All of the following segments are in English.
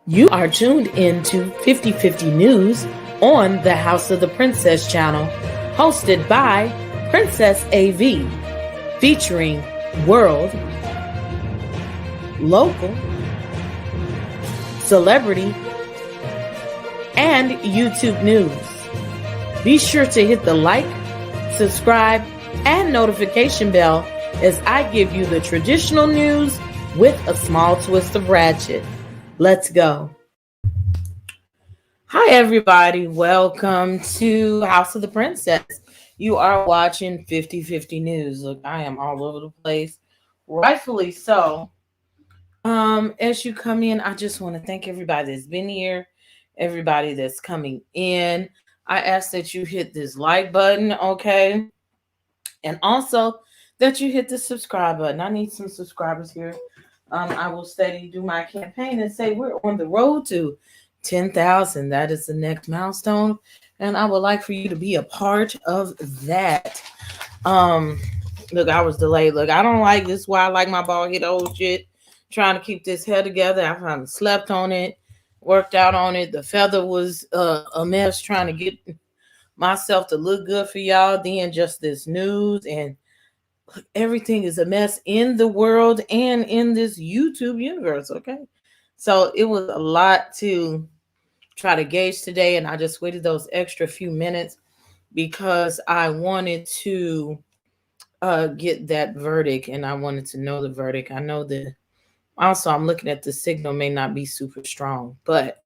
You are tuned into 50/50 News on the House of the Princess channel, hosted by Princess AV, featuring world, local, celebrity, and YouTube news. Be sure to hit the like, subscribe, and notification bell as I give you the traditional news with a small twist of ratchet. Let's go. Hi, everybody. Welcome to House of the Princess. You are watching 50/50 News. Look, I am all over the place, rightfully so. As you come in, I just want to thank everybody that's been here, everybody that's coming in. I ask that you hit this like button, okay? And also that you hit the subscribe button. I need some subscribers here. I will steady do my campaign and say we're on the road to 10,000. That is the next milestone. And I would like for you to be a part of that. Look, I was delayed. Look, I don't like this. Why I like my bald head old shit. Trying to keep this hair together. I finally slept on it, worked out on it. The feather was a mess trying to get myself to look good for y'all. Then just this news and everything is a mess in the world and in this YouTube universe. Okay. So it was a lot to try to gauge today. And I just waited those extra few minutes because I wanted to get that verdict and I wanted to know the verdict. I know that also I'm looking at the signal may not be super strong, but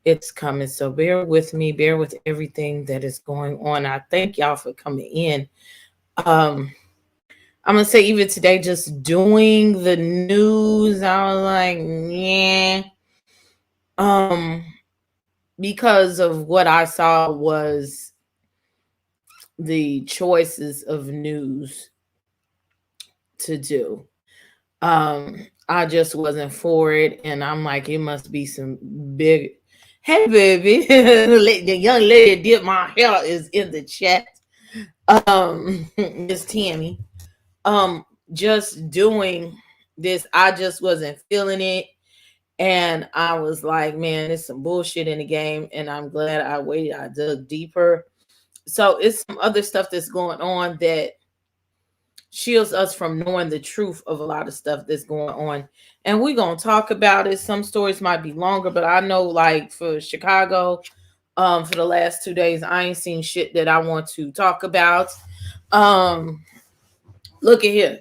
it's coming. So bear with me, bear with everything that is going on. I thank y'all for coming in. I'm gonna say even today, just doing the news, I was like, yeah. Because of what I saw was the choices of news to do. I just wasn't for it, and I'm like, it must be some big. Hey, baby, the young lady did my hair is in the chat. Miss Tammy. Just doing this, I just wasn't feeling it. And I was like, man, there's some bullshit in the game. And I'm glad I waited. I dug deeper. So it's some other stuff that's going on that shields us from knowing the truth of a lot of stuff that's going on. And we're going to talk about it. Some stories might be longer, but I know like for Chicago, for the last 2 days, I ain't seen shit that I want to talk about. Look at here.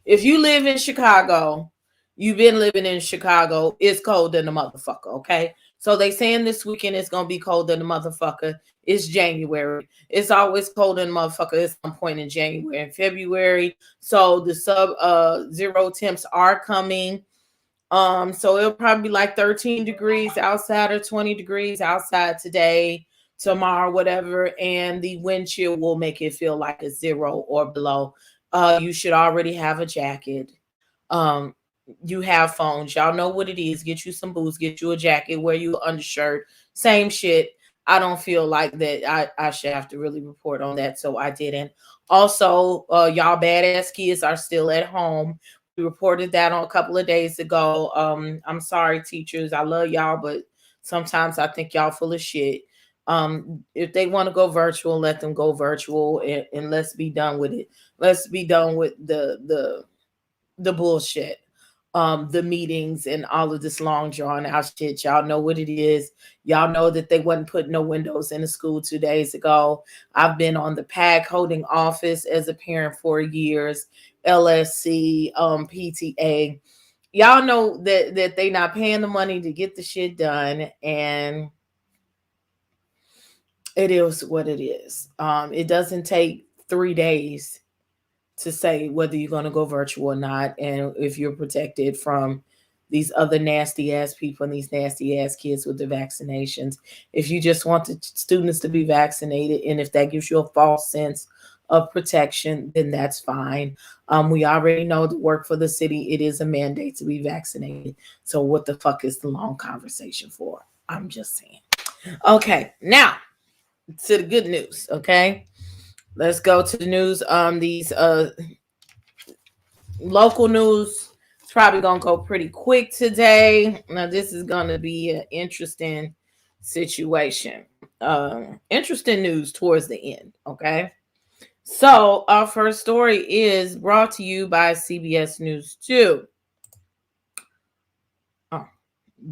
If you live in Chicago, you've been living in Chicago, it's cold than the motherfucker, okay? So they saying this weekend it's gonna be cold than the motherfucker. It's January. It's always cold than the motherfucker at some point in January and February. So the sub-zero temps are coming. So it'll probably be like 13 degrees outside or 20 degrees outside today, tomorrow, whatever, and the wind chill will make it feel like a 0 or below. You should already have a jacket. You have phones. Y'all know what it is. Get you some boots. Get you a jacket. Wear you an undershirt. Same shit. I don't feel like that I should have to really report on that, so I didn't. Also, y'all badass kids are still at home. We reported that on a couple of days ago. I'm sorry, teachers. I love y'all, but sometimes I think y'all full of shit. If they want to go virtual, let them go virtual, and let's be done with it. Let's be done with the bullshit. The meetings and all of this long drawn out shit. Y'all know what it is. Y'all know that they wasn't putting no windows in the school 2 days ago. I've been on the PAC holding office as a parent for years. LSC, PTA. Y'all know that they not paying the money to get the shit done, and it is what it is. It doesn't take 3 days to say whether you're going to go virtual or not, and if you're protected from these other nasty ass people and these nasty ass kids with the vaccinations. If you just want the students to be vaccinated, and if that gives you a false sense of protection, then that's fine. We already know to work for the city, it is a mandate to be vaccinated. So what the fuck is the long conversation for? I'm just saying. Okay, now to the good news. Okay, let's go to the news. These local news It's probably going to go pretty quick today. Now, this is going to be an interesting situation. Interesting news towards the end, okay? So, our first story is brought to you by CBS News 2. Oh,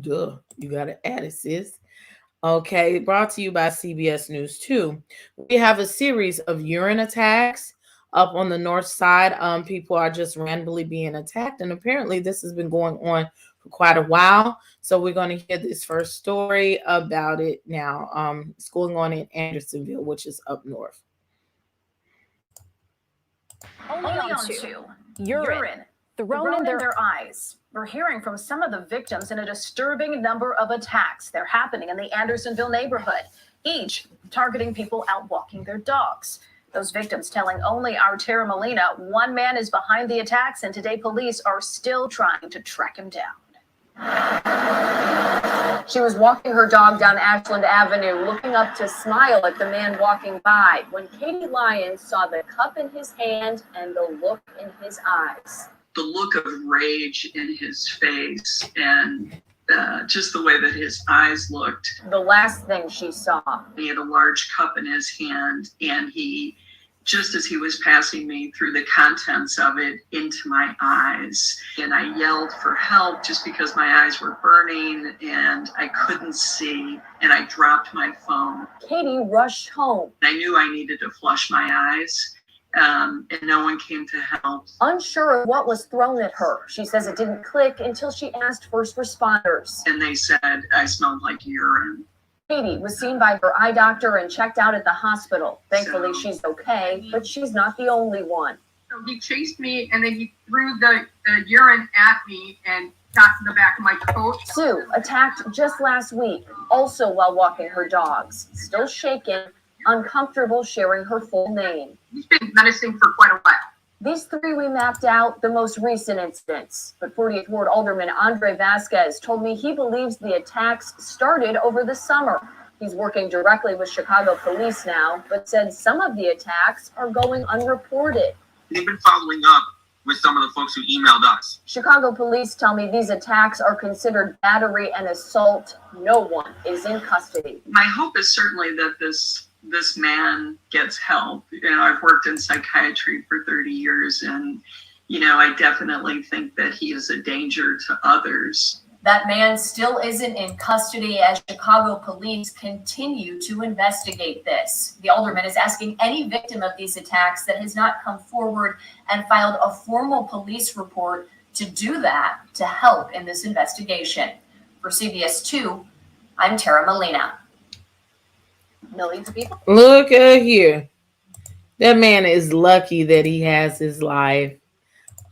duh. You got to add it, sis. Okay, brought to you by CBS News 2. We have a series of urine attacks up on the north side. People are just randomly being attacked, and apparently this has been going on for quite a while. So we're going to hear this first story about it now. It's going on in Andersonville, which is up north. Only on two. Urine thrown in their eyes. We're hearing from some of the victims in a disturbing number of attacks. They're happening in the Andersonville neighborhood, each targeting people out walking their dogs. Those victims telling only our Tara Molina one man is behind the attacks, and today police are still trying to track him down. She was walking her dog down Ashland Avenue, looking up to smile at the man walking by, when Katie Lyons saw the cup in his hand and the look in his eyes. The look of rage in his face and just the way that his eyes looked. The last thing she saw. He had a large cup in his hand, and he, just as he was passing me, threw the contents of it into my eyes. And I yelled for help just because my eyes were burning and I couldn't see, and I dropped my phone. Katie rushed home. I knew I needed to flush my eyes. And no one came to help. Unsure of what was thrown at her, she says it didn't click until she asked first responders. And they said I smelled like urine. Katie was seen by her eye doctor and checked out at the hospital. Thankfully, she's okay, but she's not the only one. So he chased me, and then he threw the urine at me and got to the back of my coat. Sue attacked just last week, also while walking her dogs. Still shaken, uncomfortable sharing her full name. He's been menacing for quite a while. These three we mapped out the most recent incidents, but 40th Ward Alderman Andre Vasquez told me he believes the attacks started over the summer. He's working directly with Chicago police now, but said some of the attacks are going unreported. They've been following up with some of the folks who emailed us. Chicago police tell me these attacks are considered battery and assault. No one is in custody. My hope is certainly that this man gets help. You know, I've worked in psychiatry for 30 years, and, you know, I definitely think that he is a danger to others. That man still isn't in custody as Chicago police continue to investigate this. The alderman is asking any victim of these attacks that has not come forward and filed a formal police report to do that to help in this investigation. For CBS 2, I'm Tara Molina. Millions of people. Look at here. That man is lucky that he has his life.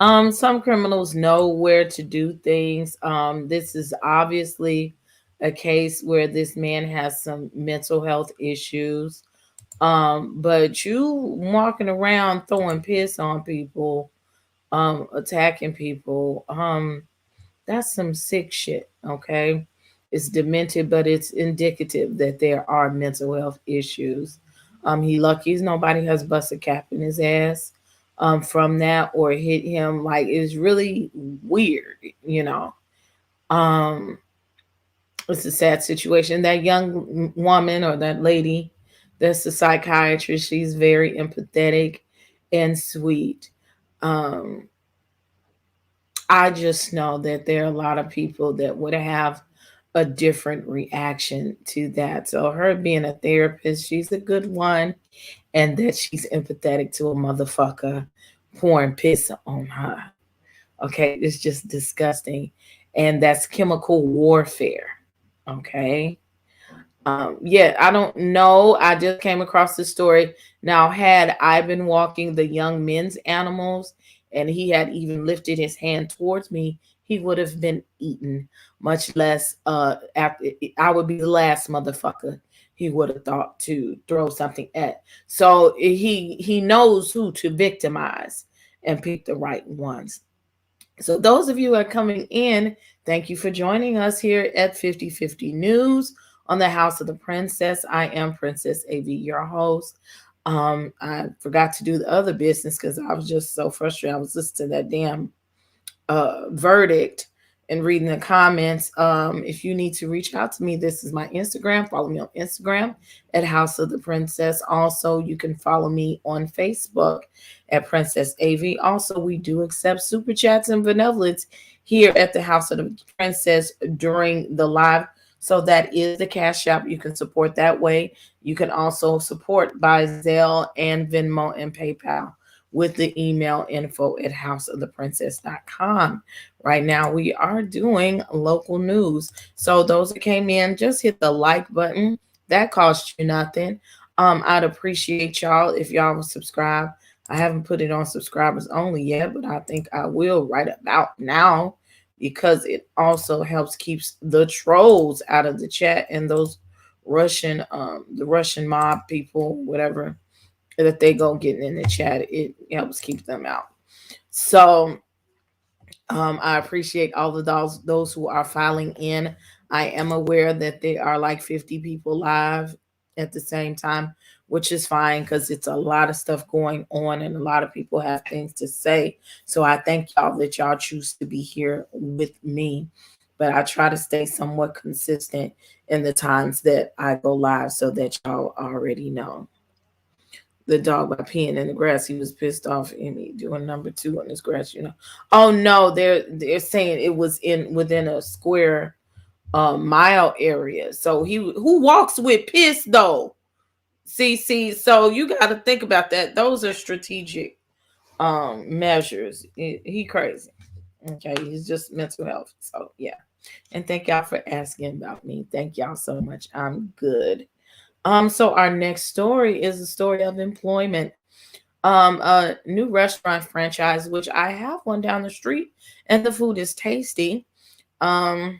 Some criminals know where to do things. This is obviously a case where this man has some mental health issues. But you walking around throwing piss on people, attacking people, that's some sick shit, okay? It's demented, but it's indicative that there are mental health issues. He lucky nobody has busted cap in his ass from that or hit him. Like, it's really weird, you know. It's a sad situation. That young woman or that lady that's a psychiatrist, she's very empathetic and sweet. I just know that there are a lot of people that would have a different reaction to that. So her being a therapist, she's a good one, and that she's empathetic to a motherfucker pouring piss on her. Okay, it's just disgusting, and that's chemical warfare. Okay. Yeah, I don't know. I just came across this story. Now, had I been walking the young men's animals and he had even lifted his hand towards me, he would have been eaten, much less after I would be the last motherfucker he would have thought to throw something at. So he knows who to victimize and pick the right ones. So those of you who are coming in, thank you for joining us here at 50/50 News on the House of the Princess. I am Princess AV, your host. I forgot to do the other business because I was just so frustrated. I was listening to that damn verdict and reading the comments. If you need to reach out to me, this is my Instagram. Follow me on Instagram at House of the Princess. Also, you can follow me on Facebook at Princess AV. Also, we do accept super chats and benevolence here at the House of the Princess during the live. So that is the Cash App. You can support that way. You can also support by Zelle and Venmo and PayPal with the email info@houseoftheprincess.com. Right now, we are doing local news. So those that came in, just hit the like button. That costs you nothing. I'd appreciate y'all if y'all would subscribe. I haven't put it on subscribers only yet, but I think I will right about now, because it also helps keeps the trolls out of the chat and those Russian, the Russian mob people, whatever, that they go getting in the chat. It helps keep them out. So I appreciate all of those who are filing in. I am aware that there are like 50 people live at the same time, which is fine because it's a lot of stuff going on and a lot of people have things to say. So I thank y'all that y'all choose to be here with me. But I try to stay somewhat consistent in the times that I go live so that y'all already know. The dog by peeing in the grass, he was pissed off and he doing number 2 on his grass, you know. Oh no, they're saying it was within a square mile area. So who walks with piss though? See, so you got to think about that. Those are strategic measures. He crazy. Okay, he's just mental health. So yeah. And thank y'all for asking about me. Thank y'all so much. I'm good. So our next story is a story of employment. A new restaurant franchise, which I have one down the street, and the food is tasty. S2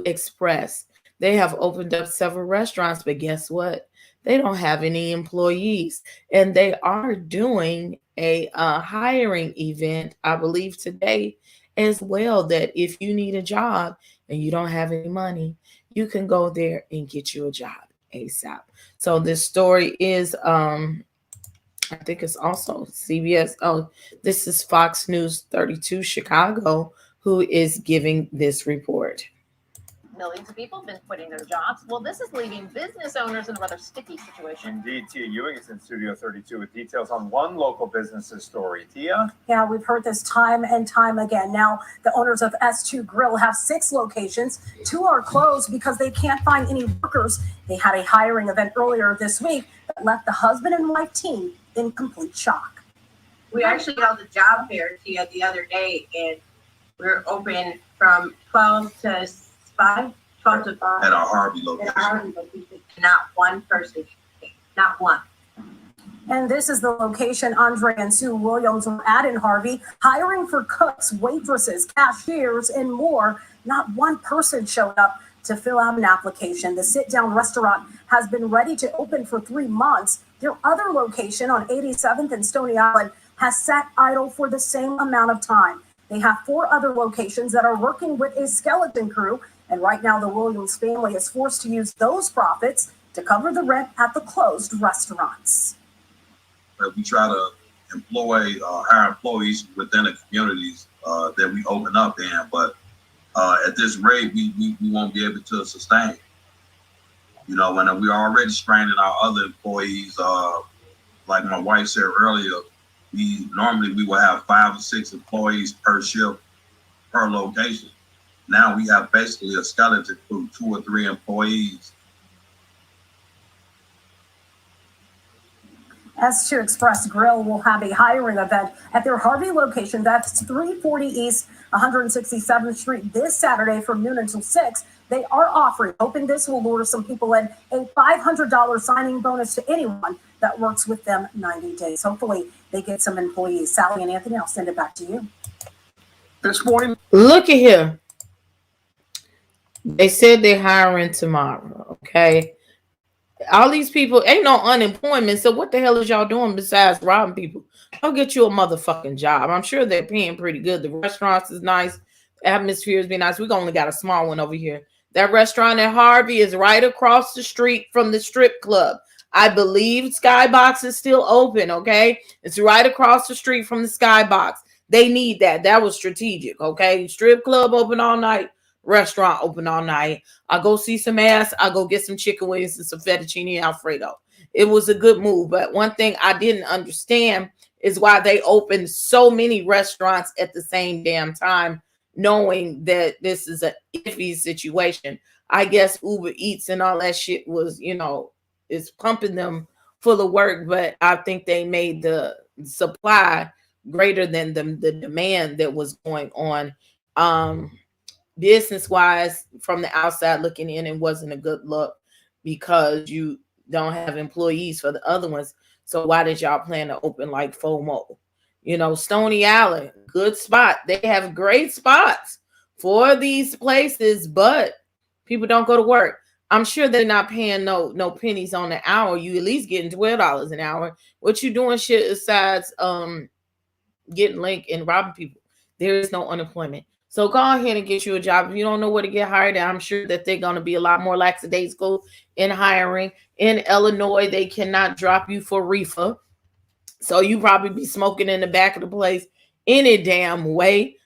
Express. They have opened up several restaurants, but guess what? They don't have any employees, and they are doing a hiring event, I believe today as well, that if you need a job and you don't have any money, you can go there and get you a job ASAP. So this story is, I think it's also CBS. Oh, this is Fox News 32 Chicago, who is giving this report. Millions of people have been quitting their jobs. Well, this is leaving business owners in a rather sticky situation. Indeed, Tia Ewing is in Studio 32 with details on one local business's story. Tia? Yeah, we've heard this time and time again. Now, the owners of S2 Grill have 6 locations. 2 are closed because they can't find any workers. They had a hiring event earlier this week that left the husband and wife team in complete shock. We actually held a job fair, Tia, the other day, and we're open from 12 to 5 to 5 At our Harvey location. Not one person, not one. And this is the location Andre and Sue Williams were at in Harvey, hiring for cooks, waitresses, cashiers, and more. Not one person showed up to fill out an application. The sit-down restaurant has been ready to open for 3 months. Their other location on 87th and Stony Island has sat idle for the same amount of time. They have 4 other locations that are working with a skeleton crew. And right now, the Williams family is forced to use those profits to cover the rent at the closed restaurants. We try to hire employees within the communities that we open up in, but at this rate, we won't be able to sustain. You know, when we're already straining our other employees, like my wife said earlier, we will have 5 or 6 employees per shift per location. Now we have basically a skeleton crew, 2 or 3 employees. S2 Express Grill will have a hiring event at their Harvey location. That's 340 East 167th Street this Saturday from noon until 6. They are offering, hoping this will lure some people in, a $500 signing bonus to anyone that works with them 90 days. Hopefully they get some employees. Sally and Anthony, I'll send it back to you. This morning. Look at here. They said they're hiring tomorrow, okay? All these people, ain't no unemployment, so what the hell is y'all doing besides robbing people? Go get you a motherfucking job. I'm sure they're paying pretty good. The restaurants is nice. The atmosphere is be nice. We only got a small one over here. That restaurant at Harvey is right across the street from the strip club. I believe Skybox is still open, okay? It's right across the street from the Skybox. They need that. That was strategic. Okay, strip club open all night, restaurant open all night. I go see some ass. I go get some chicken wings and some fettuccine alfredo. It was a good move. But one thing I didn't understand is why they opened so many restaurants at the same damn time, knowing that this is a iffy situation. I guess Uber Eats and all that shit was, is pumping them full of work, but I think they made the supply greater than the demand that was going on. Business wise, from the outside looking in, it wasn't a good look because you don't have employees for the other ones. So why did y'all plan to open like FOMO? Stony Island, good spot. They have great spots for these places, but people don't go to work. I'm sure they're not paying no pennies on the hour. You at least getting $12 an hour. What you doing shit besides getting linked and robbing people? There is no unemployment. So go ahead and get you a job. If you don't know where to get hired, I'm sure that they're going to be a lot more lackadaisical in hiring. In Illinois, they cannot drop you for reefer. So you probably be smoking in the back of the place any damn way.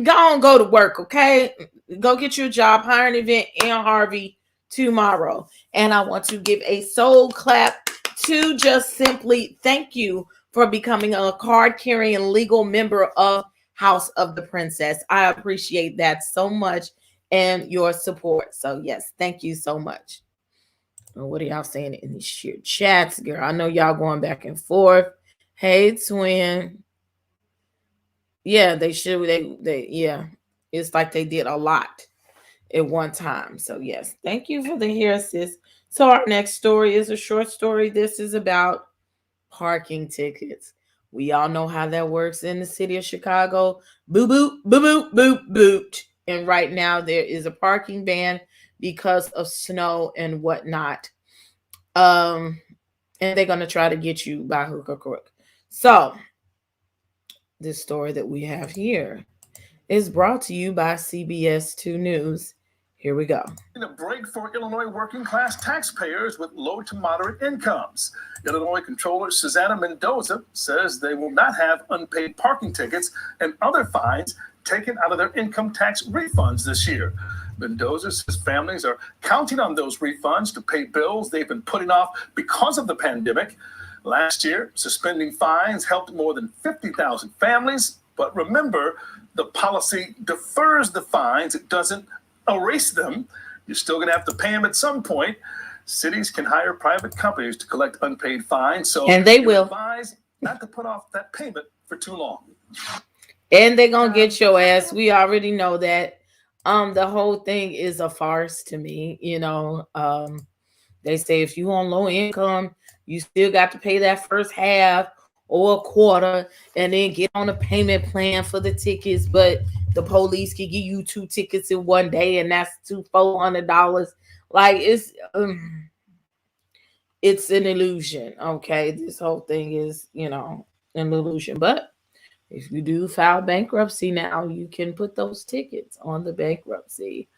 Go to work, okay? Go get you a job. Hire an event in Harvey tomorrow. And I want to give a soul clap to just simply thank you for becoming a card-carrying legal member of House of the Princess. I appreciate that so much and your support. So yes, thank you so much. What are y'all saying in these sheer chats, girl? I know y'all going back and forth. Hey, twin. Yeah, they should. Yeah. It's like they did a lot at one time. So yes, thank you for the here, sis. So our next story is a short story. This is about parking tickets. We all know how that works in the city of Chicago. Boo, boop, boo, boop, boop, boot. And right now there is a parking ban because of snow and whatnot. And they're going to try to get you by hook or crook. So this story that we have here is brought to you by CBS 2 News. Here we go. A break for Illinois working class taxpayers with low to moderate incomes. Illinois Controller Susanna Mendoza says they will not have unpaid parking tickets and other fines taken out of their income tax refunds this year. Mendoza says families are counting on those refunds to pay bills they've been putting off because of the pandemic. Last year, suspending fines helped more than 50,000 families. But remember, the policy defers the fines. It doesn't erase them. You're still going to have to pay them at some point. Cities can hire private companies to collect unpaid fines. And they will advise not to put off that payment for too long. And they're going to get your ass. We already know that. The whole thing is a farce to me. They say if you on low income, you still got to pay that first half or a quarter and then get on a payment plan for the tickets. But the police can give you 2 tickets in one day and that's $400. Like it's an illusion. Okay. This whole thing is, an illusion. But if you do file bankruptcy now, you can put those tickets on the bankruptcy.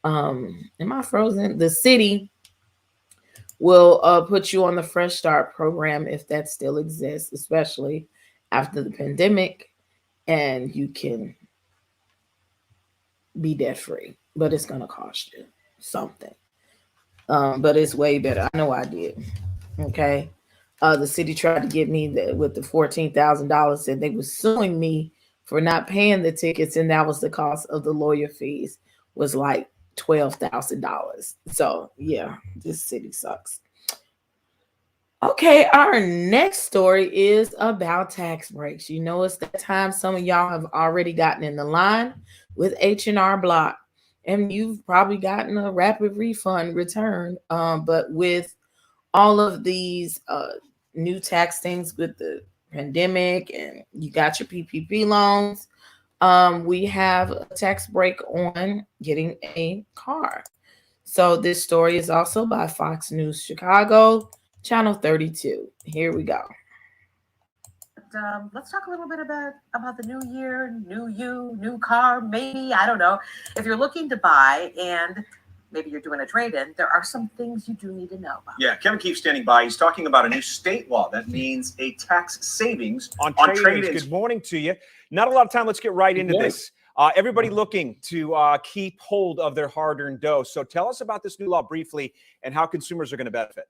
Am I frozen? The city will put you on the Fresh Start program if that still exists, especially after the pandemic, and you can be debt free, but it's going to cost you something. But it's way better. I know I did. Okay. The city tried to get me with the $14,000 and they were suing me for not paying the tickets. And that was the cost of the lawyer fees was like $12,000. So yeah, this city sucks. Okay, our next story is about tax breaks. It's that time some of y'all have already gotten in the line with H&R Block, and you've probably gotten a rapid refund return. But with all of these new tax things with the pandemic, and you got your PPP loans, we have a tax break on getting a car. So this story is also by Fox News Chicago, Channel 32. Here we go. Let's talk a little bit about the new year, new you, new car, maybe. I don't know. If you're looking to buy and maybe you're doing a trade-in, there are some things you do need to know about. Yeah, Kevin Keefe's standing by. He's talking about a new state law that means a tax savings on trade-ins. trade-ins. Good morning to you. Not a lot of time. Let's get right into this. Everybody looking to keep hold of their hard-earned dough. So tell us about this new law briefly and how consumers are going to benefit.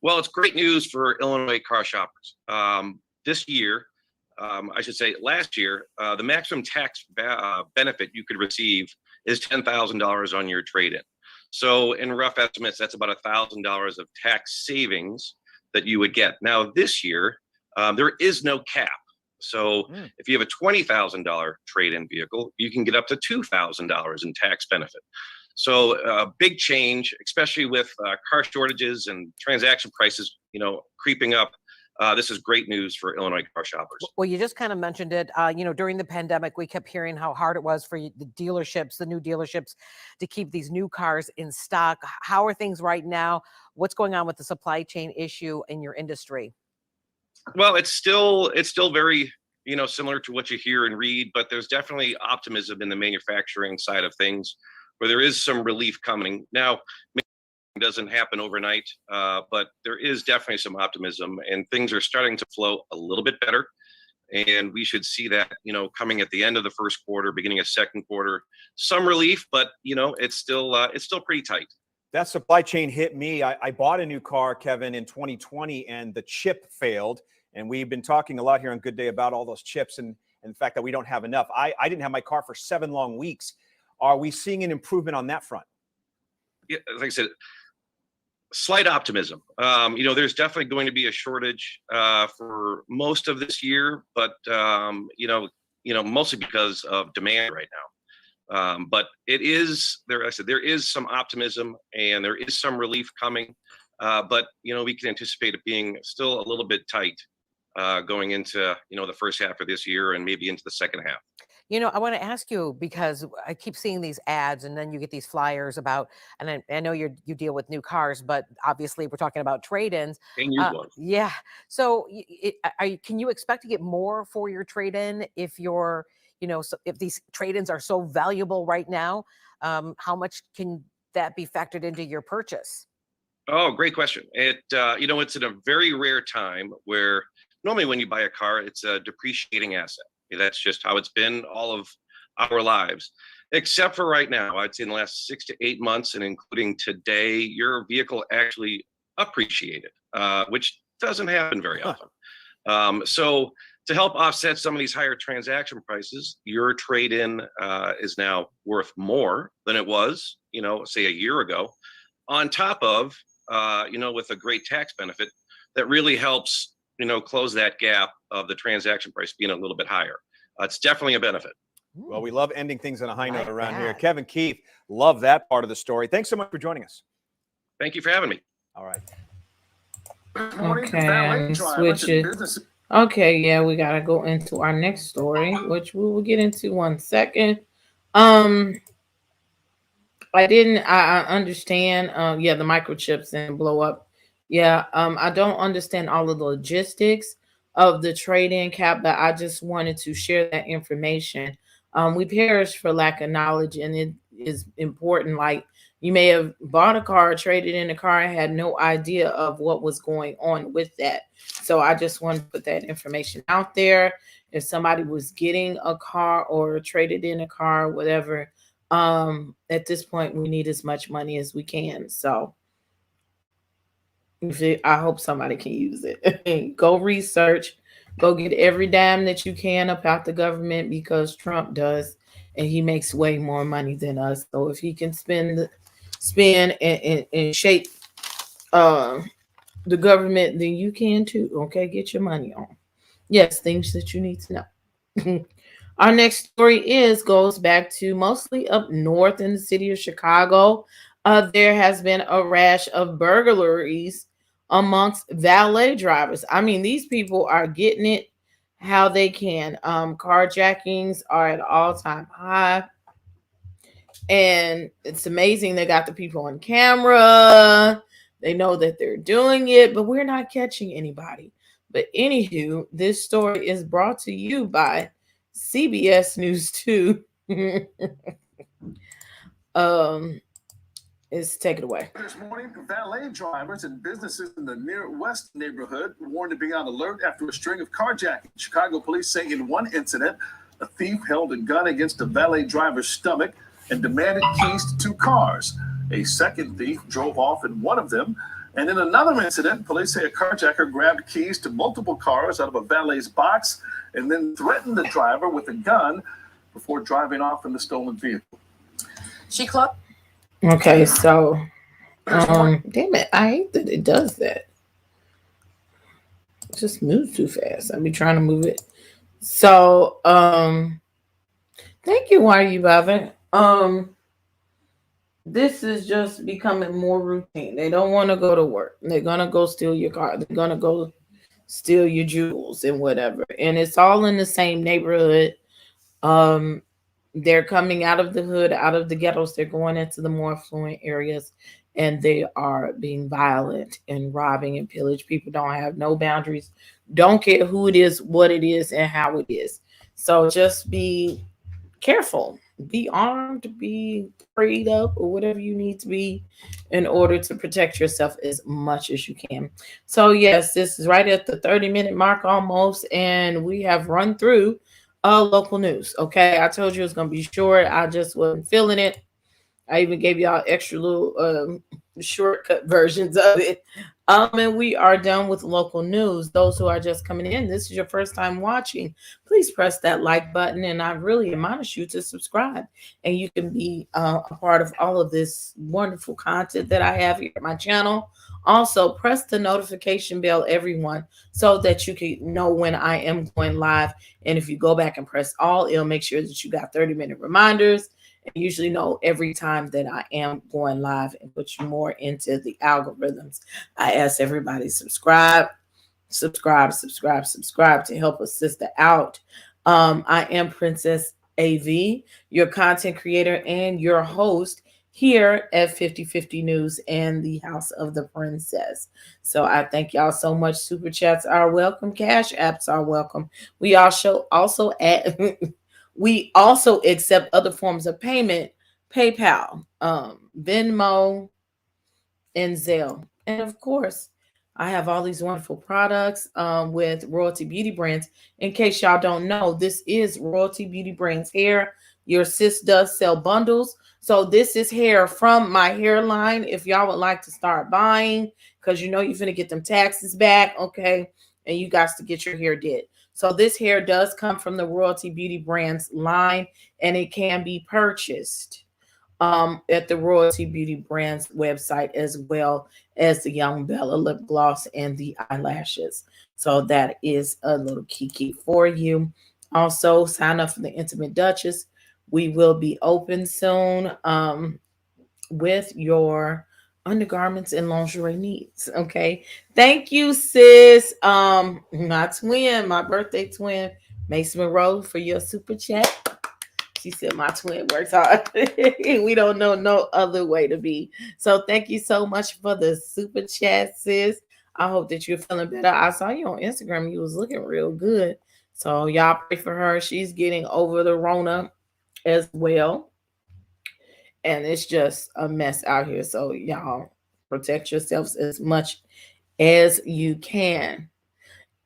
Well, it's great news for Illinois car shoppers. This year, I should say last year, the maximum tax benefit you could receive is $10,000 on your trade-in. So in rough estimates, that's about $1,000 of tax savings that you would get. Now this year, there is no cap. So if you have a $20,000 trade-in vehicle, you can get up to $2,000 in tax benefit. So a big change, especially with car shortages and transaction prices, creeping up. This is great news for Illinois car shoppers. Well, you just kind of mentioned it. During the pandemic, we kept hearing how hard it was for the dealerships, the new dealerships, to keep these new cars in stock. How are things right now? What's going on with the supply chain issue in your industry? Well, it's still very, similar to what you hear and read, but there's definitely optimism in the manufacturing side of things, where there is some relief coming. Now, it doesn't happen overnight, but there is definitely some optimism, and things are starting to flow a little bit better. And we should see that, coming at the end of the first quarter, beginning of second quarter, some relief, but it's still pretty tight. That supply chain hit me. I bought a new car, Kevin, in 2020, and the chip failed. And we've been talking a lot here on Good Day about all those chips and the fact that we don't have enough. I didn't have my car for 7 long weeks. Are we seeing an improvement on that front? Yeah, like I said, slight optimism. There's definitely going to be a shortage for most of this year, but mostly because of demand right now. But it is there. I said there is some optimism and there is some relief coming, but we can anticipate it being still a little bit tight going into the first half of this year and maybe into the second half. I want to ask you, because I keep seeing these ads and then you get these flyers about, and I know you deal with new cars, but obviously we're talking about trade-ins. Yeah. So can you expect to get more for your trade-in if you're, if these trade-ins are so valuable right now? How much can that be factored into your purchase? Oh, great question. It's in a very rare time where normally when you buy a car, it's a depreciating asset. That's just how it's been all of our lives, except for right now. I'd say in the last 6 to 8 months, and including today, your vehicle actually appreciated, which doesn't happen very often. So to help offset some of these higher transaction prices, your trade-in is now worth more than it was, say a year ago, on top of, with a great tax benefit that really helps close that gap of the transaction price being a little bit higher. It's definitely a benefit. Well, we love ending things on a high note around here. Kevin Keefe, love that part of the story. Thanks so much for joining us. Thank you for having me. All right. Okay, I'm switch it. Okay, yeah, we gotta go into our next story, which we will get into one second. I understand. The microchips and blow up. Yeah, I don't understand all of the logistics of the trade-in cap, but I just wanted to share that information. We perish for lack of knowledge, and it is important. Like, you may have bought a car, traded in a car, and had no idea of what was going on with that. So I just wanted to put that information out there. If somebody was getting a car or traded in a car, whatever, at this point, we need as much money as we can. So I hope somebody can use it. Go research, go get every dime that you can about the government, because Trump does, and he makes way more money than us. So if he can spend and shape the government, then you can too. Okay, get your money on. Yes, things that you need to know. Our next story goes back to mostly up north in the city of Chicago. There has been a rash of burglaries amongst valet drivers. I mean, these people are getting it how they can. Carjackings are at all-time high. And it's amazing. They got the people on camera. They know that they're doing it, but we're not catching anybody. But anywho, this story is brought to you by CBS News 2. Is take it away. This morning, valet drivers and businesses in the Near West neighborhood warned to be on alert after a string of carjacking. Chicago police say in one incident, a thief held a gun against a valet driver's stomach and demanded keys to 2 cars. A second thief drove off in one of them. And in another incident, police say a carjacker grabbed keys to multiple cars out of a valet's box and then threatened the driver with a gun before driving off in the stolen vehicle. Okay, so damn it, I hate that it does that. It just moves too fast. I'll be trying to move it. So thank you. Why are you bothered? This is just becoming more routine. They don't want to go to work. They're gonna go steal your car. They're gonna go steal your jewels and whatever. And it's all in the same neighborhood. They're coming out of the hood, out of the ghettos. They're going into the more affluent areas, and they are being violent and robbing and pillage. People don't have no boundaries. Don't care who it is, what it is, and how it is. So just be careful. Be armed, be prayed up, or whatever you need to be in order to protect yourself as much as you can. So yes, this is right at the 30-minute mark almost, and we have run through local news. Okay, I told you it's gonna be short. I just wasn't feeling it. I even gave y'all extra little shortcut versions of it. And we are done with local news. Those who are just coming in, this is your first time watching, please press that like button, and I really admonish you to subscribe, and you can be a part of all of this wonderful content that I have here at my channel. Also, press the notification bell, everyone, so that you can know when I am going live. And if you go back and press all, it'll make sure that you got 30-minute reminders and usually know every time that I am going live and put you more into the algorithms. I ask everybody subscribe to help a sister out. I am Princess AV, your content creator and your host here at 50/50 News and the House of the Princess. So I thank y'all so much. Super chats are welcome. Cash apps are welcome. We also we also accept other forms of payment, PayPal, Venmo, and Zelle. And of course, I have all these wonderful products with Royalty Beauty Brands. In case y'all don't know, this is Royalty Beauty Brands hair. Your sis does sell bundles. So this is hair from my hairline. If y'all would like to start buying, because you know you're going to get them taxes back, okay? And you guys to get your hair did. So this hair does come from the Royalty Beauty Brands line, and it can be purchased at the Royalty Beauty Brands website, as well as the Young Bella lip gloss and the eyelashes. So that is a little kiki for you. Also, sign up for the Intimate Dutchess. We will be open soon with your undergarments and lingerie needs. Okay. Thank you, sis. My twin, my birthday twin, Mason Monroe, for your super chat. She said my twin works hard. We don't know no other way to be. So thank you so much for the super chat, sis. I hope that you're feeling better. I saw you on Instagram. You was looking real good. So y'all pray for her. She's getting over the Rona as well. And it's just a mess out here. So y'all protect yourselves as much as you can.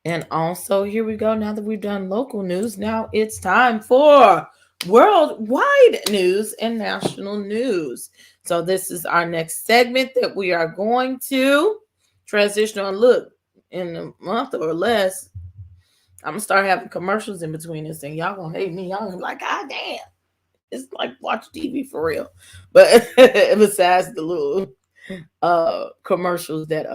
And also, here we go. Now that we've done local news, now it's time for worldwide news and national news. So this is our next segment that we are going to transition on. Look, in a month or less, I'm going to start having commercials in between this thing. Y'all going to hate me. Y'all going to be like, God damn. It's like watch TV for real. But besides the little commercials that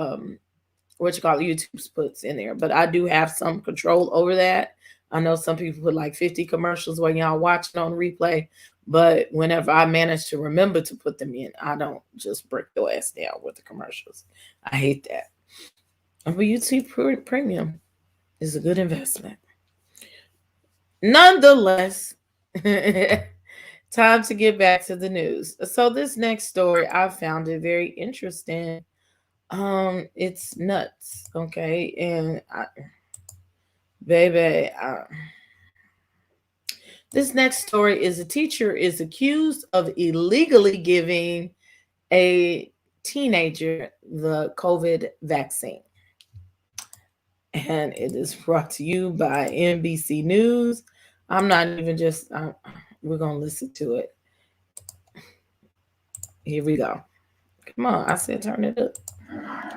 YouTube puts in there. But I do have some control over that. I know some people put like 50 commercials when y'all watching on replay, but whenever I manage to remember to put them in, I don't just break your ass down with the commercials. I hate that. But YouTube Premium is a good investment. Nonetheless, time to get back to the news. So this next story, I found it very interesting. It's nuts, okay? And this next story is a teacher is accused of illegally giving a teenager the COVID vaccine. And it is brought to you by NBC News. I'm not even just, we're going to listen to it. Here we go. Come on, I said turn it up.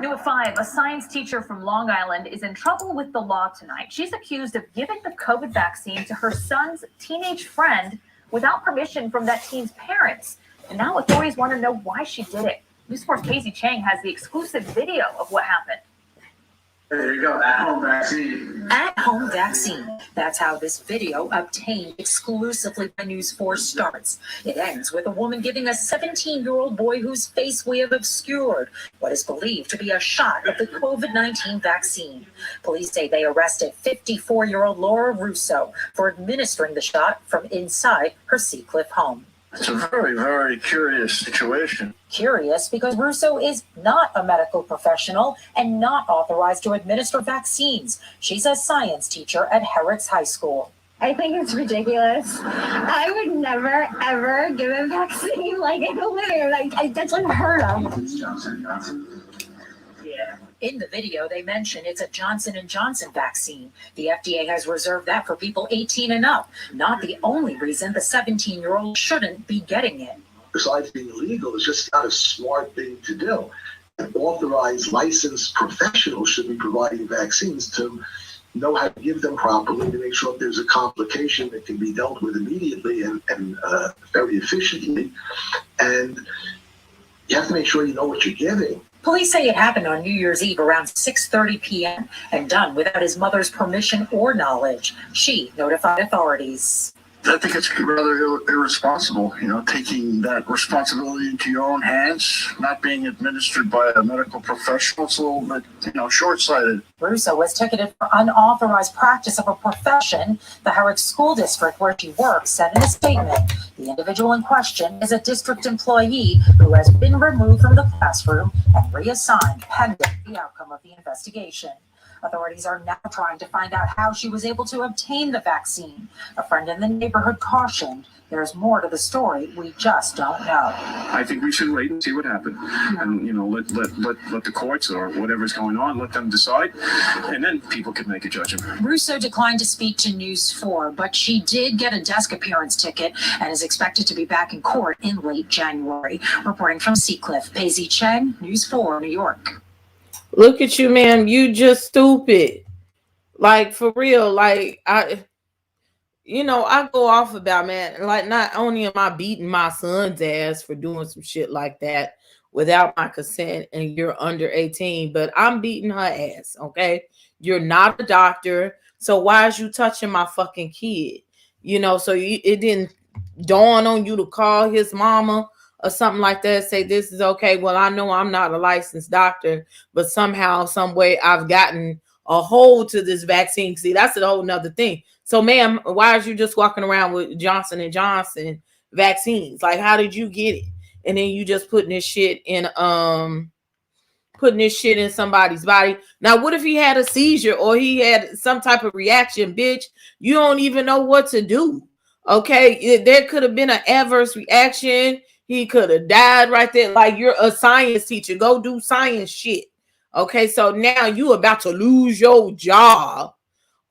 New at 5, a science teacher from Long Island is in trouble with the law tonight. She's accused of giving the COVID vaccine to her son's teenage friend without permission from that teen's parents. And now authorities want to know why she did it. News 4's Casey Chang has the exclusive video of what happened. There you go, at-home vaccine. At-home vaccine. That's how this video, obtained exclusively by News 4, starts. It ends with a woman giving a 17-year-old boy whose face we have obscured what is believed to be a shot of the COVID-19 vaccine. Police say they arrested 54-year-old Laura Russo for administering the shot from inside her Seacliff home. It's a very, very curious situation. Curious because Russo is not a medical professional and not authorized to administer vaccines. She's a science teacher at Herrick's High School. I think it's ridiculous. I would never, ever give a vaccine like in a living. That's unheard of. It's Johnson & Johnson. Yeah. In the video, they mention it's a Johnson & Johnson vaccine. The FDA has reserved that for people 18 and up. Not the only reason the 17-year-old shouldn't be getting it. Besides being illegal, it's just not a smart thing to do. Authorized, licensed professionals should be providing vaccines to know how to give them properly, to make sure if there's a complication that can be dealt with immediately and very efficiently. And you have to make sure you know what you're giving. Police say it happened on New Year's Eve around 6:30 p.m. and done without his mother's permission or knowledge. She notified authorities. I think it's rather irresponsible, taking that responsibility into your own hands, not being administered by a medical professional. It's a little bit, short-sighted. Russo was ticketed for unauthorized practice of a profession. The Herrick School District, where she works, said in a statement, the individual in question is a district employee who has been removed from the classroom and reassigned pending the outcome of the investigation. Authorities are now trying to find out how she was able to obtain the vaccine. A friend in the neighborhood cautioned there's more to the story. We just don't know. I think we should wait and see what happened, and let the courts or whatever's going on, let them decide, and then people can make a judgment. Russo declined to speak to News 4, but she did get a desk appearance ticket and is expected to be back in court in late January. Reporting from Seacliff, Paisy Cheng, News 4, New York. Look at you, man. You just stupid. Like, for real. Like, I go off about, man, like, not only am I beating my son's ass for doing some shit like that without my consent and you're under 18, but I'm beating her ass, okay? You're not a doctor, so why is you touching my fucking kid? So it didn't dawn on you to call his mama or something like that, say this is okay. Well, I know I'm not a licensed doctor, but somehow, some way I've gotten a hold to this vaccine. See, that's a whole nother thing. So, ma'am, why are you just walking around with Johnson & Johnson vaccines? Like, how did you get it? And then you just putting this shit in somebody's body. Now, what if he had a seizure or he had some type of reaction, bitch? You don't even know what to do. Okay, there could have been an adverse reaction. He could have died right there. Like, you're a science teacher. Go do science shit. Okay, so now you about to lose your job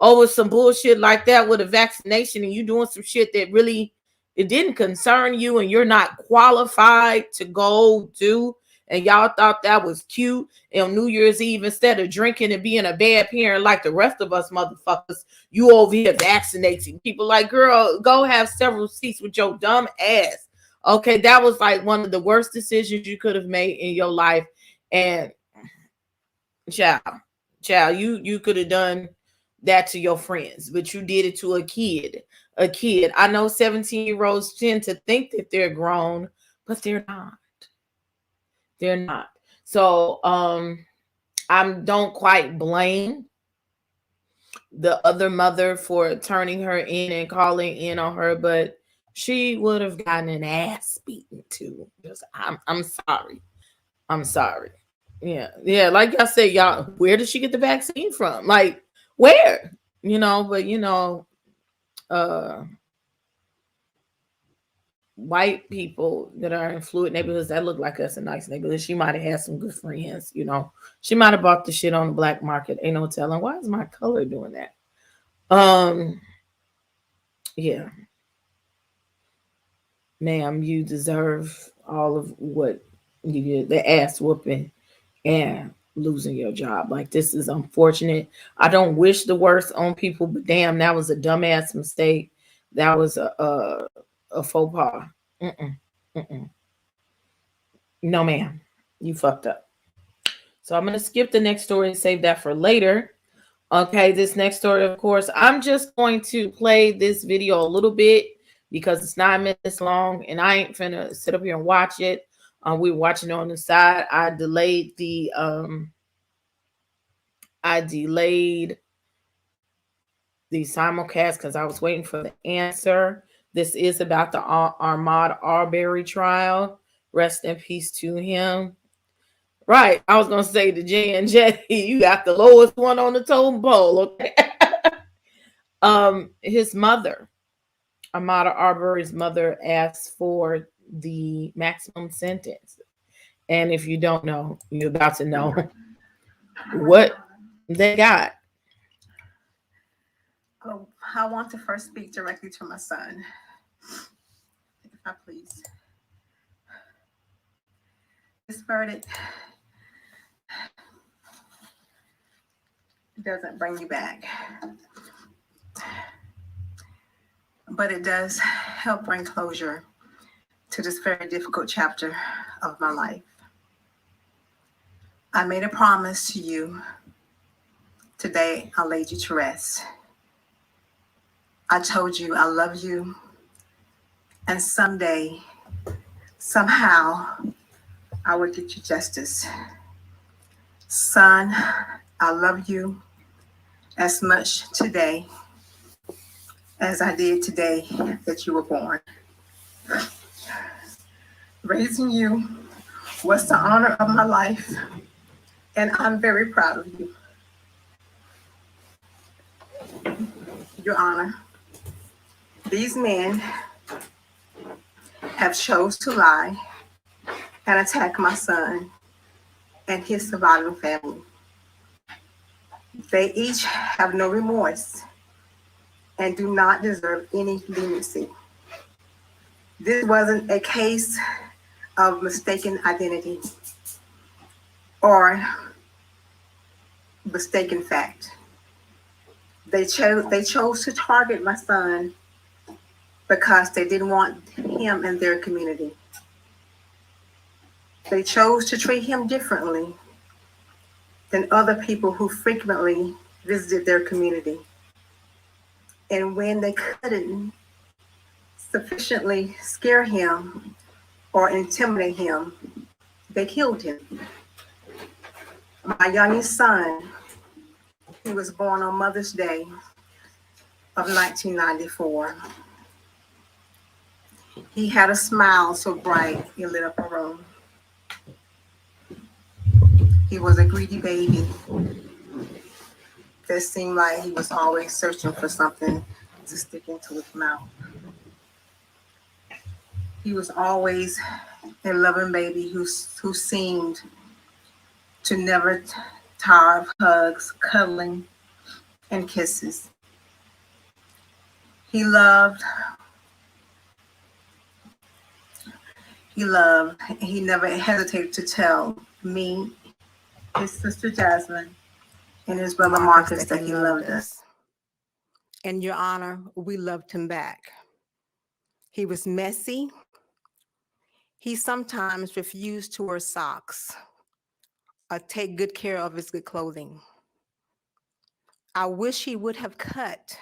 over some bullshit like that with a vaccination, and you doing some shit that really, it didn't concern you and you're not qualified to go do. And y'all thought that was cute. And on New Year's Eve, instead of drinking and being a bad parent like the rest of us motherfuckers, you over here vaccinating people. Like, girl, go have several seats with your dumb ass. Okay, that was like one of the worst decisions you could have made in your life. And child, you could have done that to your friends, but you did it to a kid. I know 17-year-olds tend to think that they're grown, but they're not. They're not. So I don't quite blame the other mother for turning her in and calling in on her, but she would have gotten an ass beaten too. I'm sorry. I'm sorry. Yeah. Like I said, y'all, where did she get the vaccine from? Like, where? But white people that are in fluid neighborhoods that look like us in nice neighborhoods. She might have had some good friends, you know. She might have bought the shit on the black market. Ain't no telling. Why is my color doing that? Yeah. Ma'am, you deserve all of what you did, the ass whooping and losing your job. Like, this is unfortunate. I don't wish the worst on people, but damn, that was a dumbass mistake. That was a faux pas. No, ma'am, you fucked up. So I'm gonna skip the next story and save that for later. Okay, this next story, of course, I'm just going to play this video a little bit because it's 9 minutes long, and I ain't finna sit up here and watch it. We're watching it on the side. I delayed the simulcast because I was waiting for the answer. This is about the Ahmaud Arbery trial. Rest in peace to him. Right, I was gonna say the J&J. You got the lowest one on the totem pole. Okay. His mother, Ahmaud Arbery's mother, asked for the maximum sentence, and if you don't know, you're about to know what they got. Oh, I want to first speak directly to my son, if I please. This verdict doesn't bring you back, but it does help bring closure to this very difficult chapter of my life. I made a promise to you. Today, I laid you to rest. I told you I love you, and someday, somehow, I will get you justice. Son, I love you as much today as I did today that you were born. Raising you was the honor of my life, and I'm very proud of you. Your Honor, these men have chose to lie and attack my son and his surviving family. They each have no remorse and do not deserve any leniency. This wasn't a case of mistaken identity or mistaken fact. They chose to target my son because they didn't want him in their community. They chose to treat him differently than other people who frequently visited their community. And when they couldn't sufficiently scare him or intimidate him, they killed him. My youngest son, he was born on Mother's Day of 1994. He had a smile so bright it lit up a room. He was a greedy baby that seemed like he was always searching for something to stick into his mouth. He was always a loving baby who seemed to never tire of hugs, cuddling, and kisses. He loved. He never hesitated to tell me, his sister Jasmine, and his brother Marcus that he loved us. And Your Honor, we loved him back. He was messy. He sometimes refused to wear socks or take good care of his good clothing. I wish he would have cut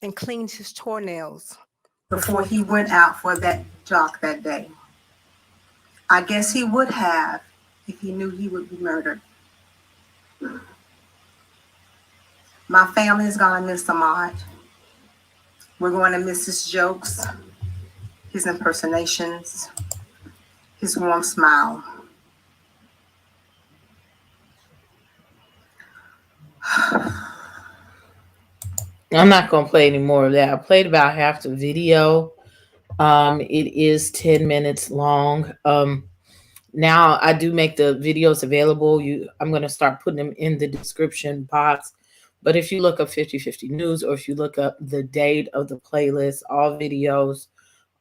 and cleaned his toenails before he went out for that jog that day. I guess he would have if he knew he would be murdered. My family is going to miss Ahmaud. We're going to miss his jokes, his impersonations, his warm smile. I'm not going to play any more of that. I played about half the video. It is 10 minutes long. Now I do make the videos available. I'm going to start putting them in the description box. But if you look up 50/50 News, or if you look up the date of the playlist, all videos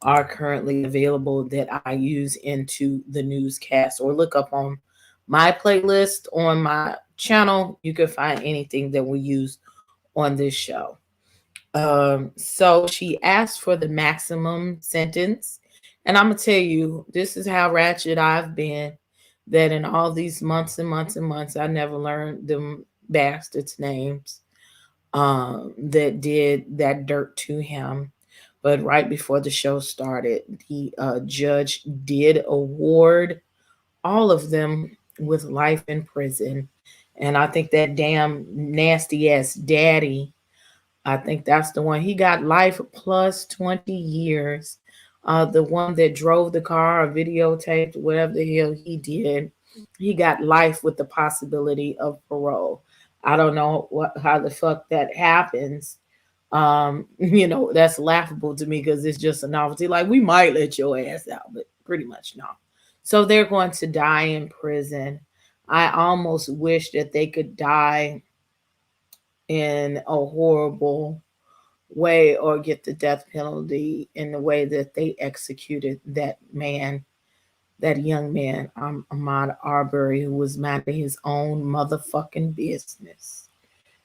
are currently available that I use into the newscast. Or look up on my playlist on my channel. You can find anything that we use on this show. So she asked for the maximum sentence. And I'm going to tell you, this is how ratchet I've been, that in all these months and months and months, I never learned them bastards' names that did that dirt to him. But right before the show started, the judge did award all of them with life in prison. And I think that damn nasty ass daddy, I think that's the one. He got life plus 20 years. The one that drove the car or videotaped, whatever the hell he did, he got life with the possibility of parole. I don't know how the fuck that happens. That's laughable to me because it's just a novelty. Like, we might let your ass out, but pretty much no. So they're going to die in prison. I almost wish that they could die in a horrible way or get the death penalty in the way that they executed that man, that young man, Ahmaud Arbery, who was minding his own motherfucking business.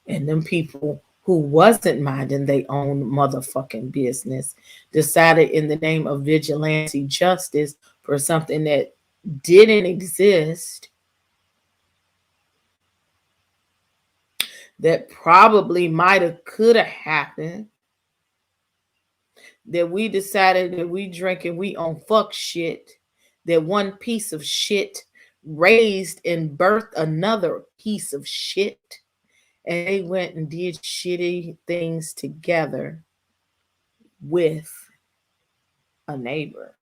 And them people who wasn't minding their own motherfucking business decided in the name of vigilante justice for something that didn't exist, that probably might have, could have happened, that we decided that we drink and we on fuck shit, that one piece of shit raised and birthed another piece of shit, and they went and did shitty things together with a neighbor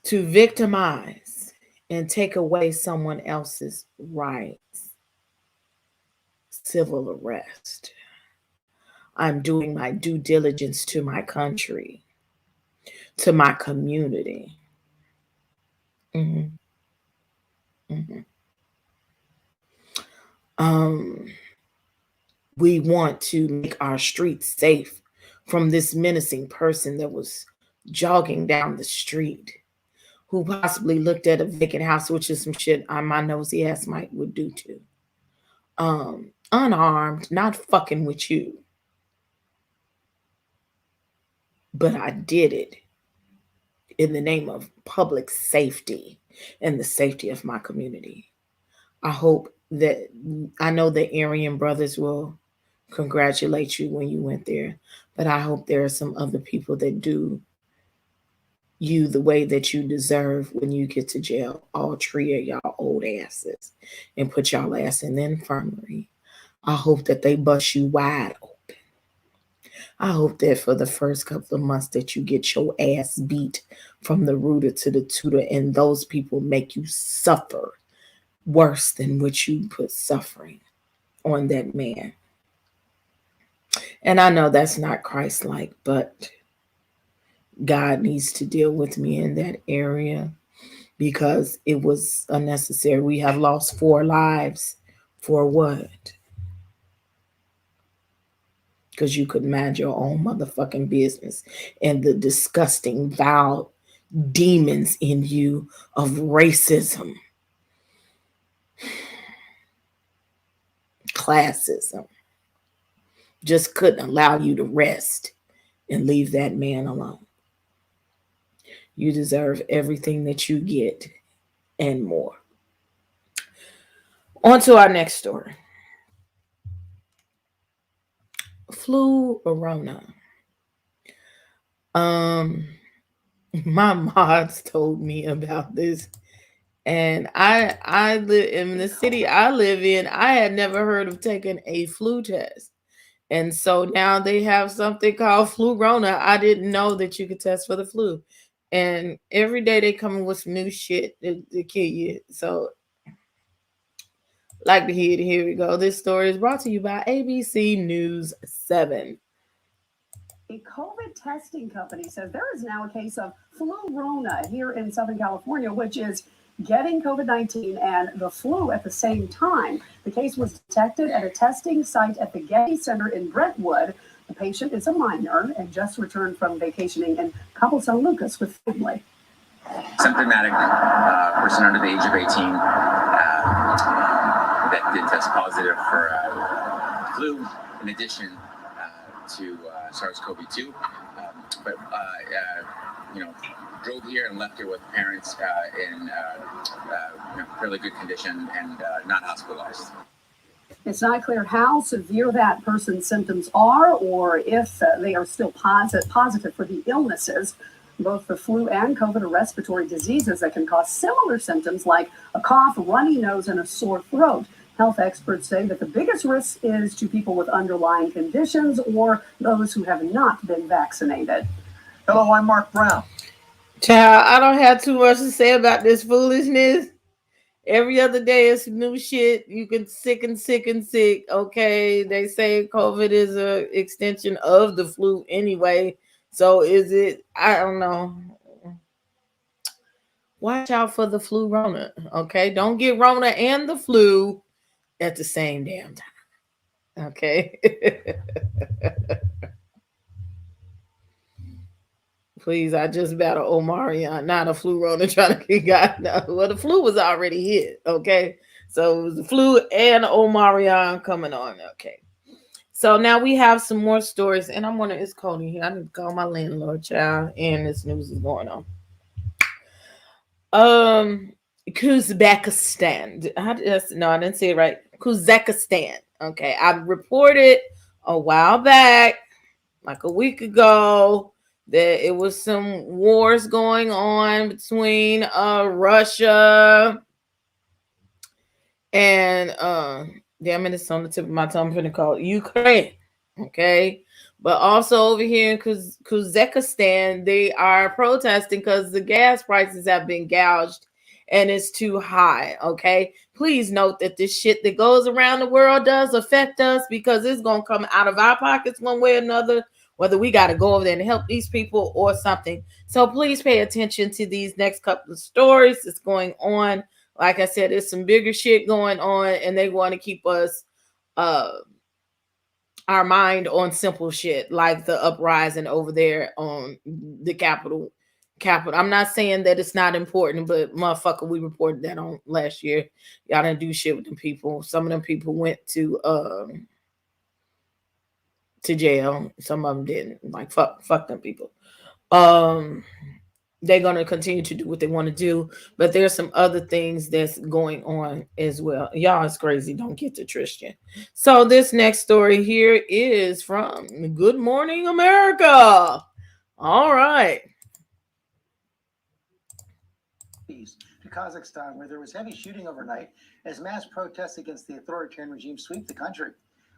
to victimize and take away someone else's rights. Civil arrest. I'm doing my due diligence to my country, to my community. We want to make our streets safe from this menacing person that was jogging down the street, who possibly looked at a vacant house, which is some shit my nosy ass Mike would do too. Unarmed, not fucking with you. But I did it in the name of public safety and the safety of my community. I hope that, I know the Aryan brothers will congratulate you when you went there, but I hope there are some other people that do you the way that you deserve when you get to jail, all three of y'all old asses, and put y'all ass in the infirmary. I hope that they bust you wide open. I hope that for the first couple of months that you get your ass beat from the rooter to the tutor, and those people make you suffer worse than what you put suffering on that man. And I know that's not Christ-like, but God needs to deal with me in that area because it was unnecessary. We have lost 4 lives for what? Because you could mind your own motherfucking business, and the disgusting, vile demons in you of racism, classism, just couldn't allow you to rest and leave that man alone. You deserve everything that you get and more. On to our next story. Flurona. My mods told me about this, and I live in the city I live in. I had never heard of taking a flu test, and so now they have something called Flurona. I didn't know that you could test for the flu, and every day they come in with some new shit to kill you. So, like to hear it. Here we go. This story is brought to you by ABC News 7. A COVID testing company says there is now a case of Flurona here in Southern California, which is getting COVID-19 and the flu at the same time. The case was detected at a testing site at the Getty Center in Brentwood. The patient is a minor and just returned from vacationing in Cabo San Lucas with family. Symptomatic person under the age of 18 that did test positive for flu, in addition to SARS-CoV-2, but drove here and left here with parents in fairly good condition and not hospitalized. It's not clear how severe that person's symptoms are or if they are still positive for the illnesses. Both the flu and COVID are respiratory diseases that can cause similar symptoms like a cough, a runny nose, and a sore throat. Health experts say that the biggest risk is to people with underlying conditions or those who have not been vaccinated. Hello, I'm Mark Brown. Child, I don't have too much to say about this foolishness. Every other day is new shit. You can sick. Okay, they say COVID is an extension of the flu anyway. So is it? I don't know. Watch out for the Flurona. Okay, don't get Rona and the flu at the same damn time. Okay. Please, I just battled Omarion, not a Flurona trying to get God. No. Well, the flu was already hit. Okay. So it was the flu and Omarion coming on. Okay. So now we have some more stories, and I'm wondering, it's cold in here. I need to call my landlord, child, and this news is going on. Kazakhstan. I didn't say it right. Kazakhstan. Okay, I reported a while back, like a week ago, that it was some wars going on between Russia and damn it, it's on the tip of my tongue. I'm going to call it Ukraine. Okay. But also over here in Kazakhstan, they are protesting because the gas prices have been gouged and it's too high. Okay. Please note that this shit that goes around the world does affect us because it's going to come out of our pockets one way or another, whether we got to go over there and help these people or something. So please pay attention to these next couple of stories that's going on. Like I said, there's some bigger shit going on, and they want to keep us, our mind on simple shit, like the uprising over there on the Capitol. I'm not saying that it's not important, but motherfucker, we reported that on last year. Y'all didn't do shit with them people. Some of them people went to jail. Some of them didn't. Like fuck them people. They're going to continue to do what they want to do, but there's some other things that's going on as well. Y'all is crazy. Don't get to Tristan. So this next story here is from Good Morning America. All right. To Kazakhstan, where there was heavy shooting overnight as mass protests against the authoritarian regime sweep the country.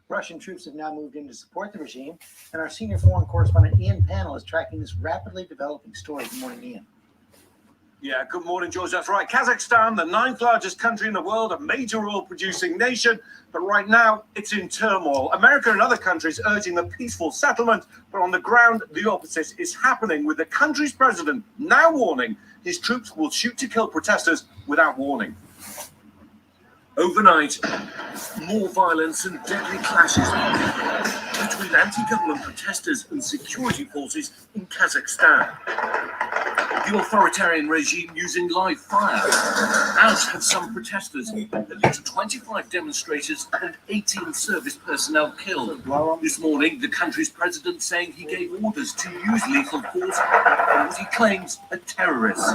Russian troops have now moved in to support the regime, and our senior foreign correspondent Ian Pannell is tracking this rapidly developing story. Good morning, Ian. Yeah, good morning, George. That's right. Kazakhstan, the 9th largest country in the world, a major oil-producing nation, but right now it's in turmoil. America and other countries urging a peaceful settlement, but on the ground, the opposite is happening, with the country's president now warning his troops will shoot to kill protesters without warning. Overnight, more violence and deadly clashes between anti-government protesters and security forces in Kazakhstan. The authoritarian regime using live fire, as have some protesters. At least 25 demonstrators and 18 service personnel killed. This morning, the country's president saying he gave orders to use lethal force on what he claims are terrorists.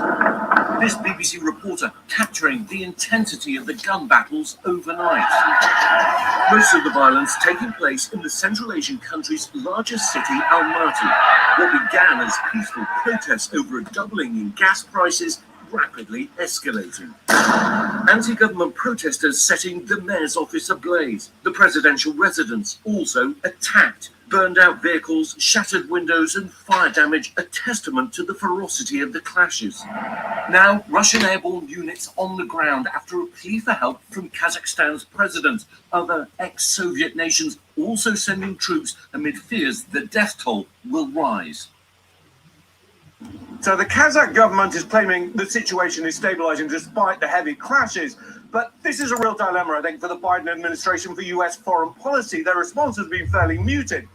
This BBC reporter capturing the intensity of the gun battles overnight. Most of the violence taking place in the Central Asian country's largest city, Almaty. What began as peaceful protests over a doubling in gas prices rapidly escalating. Anti-government protesters setting the mayor's office ablaze. The presidential residence also attacked. Burned out vehicles, shattered windows and fire damage, a testament to the ferocity of the clashes. Now, Russian airborne units on the ground after a plea for help from Kazakhstan's president. Other ex-Soviet nations also sending troops amid fears the death toll will rise. So the Kazakh government is claiming the situation is stabilizing despite the heavy clashes. But this is a real dilemma, I think, for the Biden administration for US foreign policy. Their response has been fairly muted.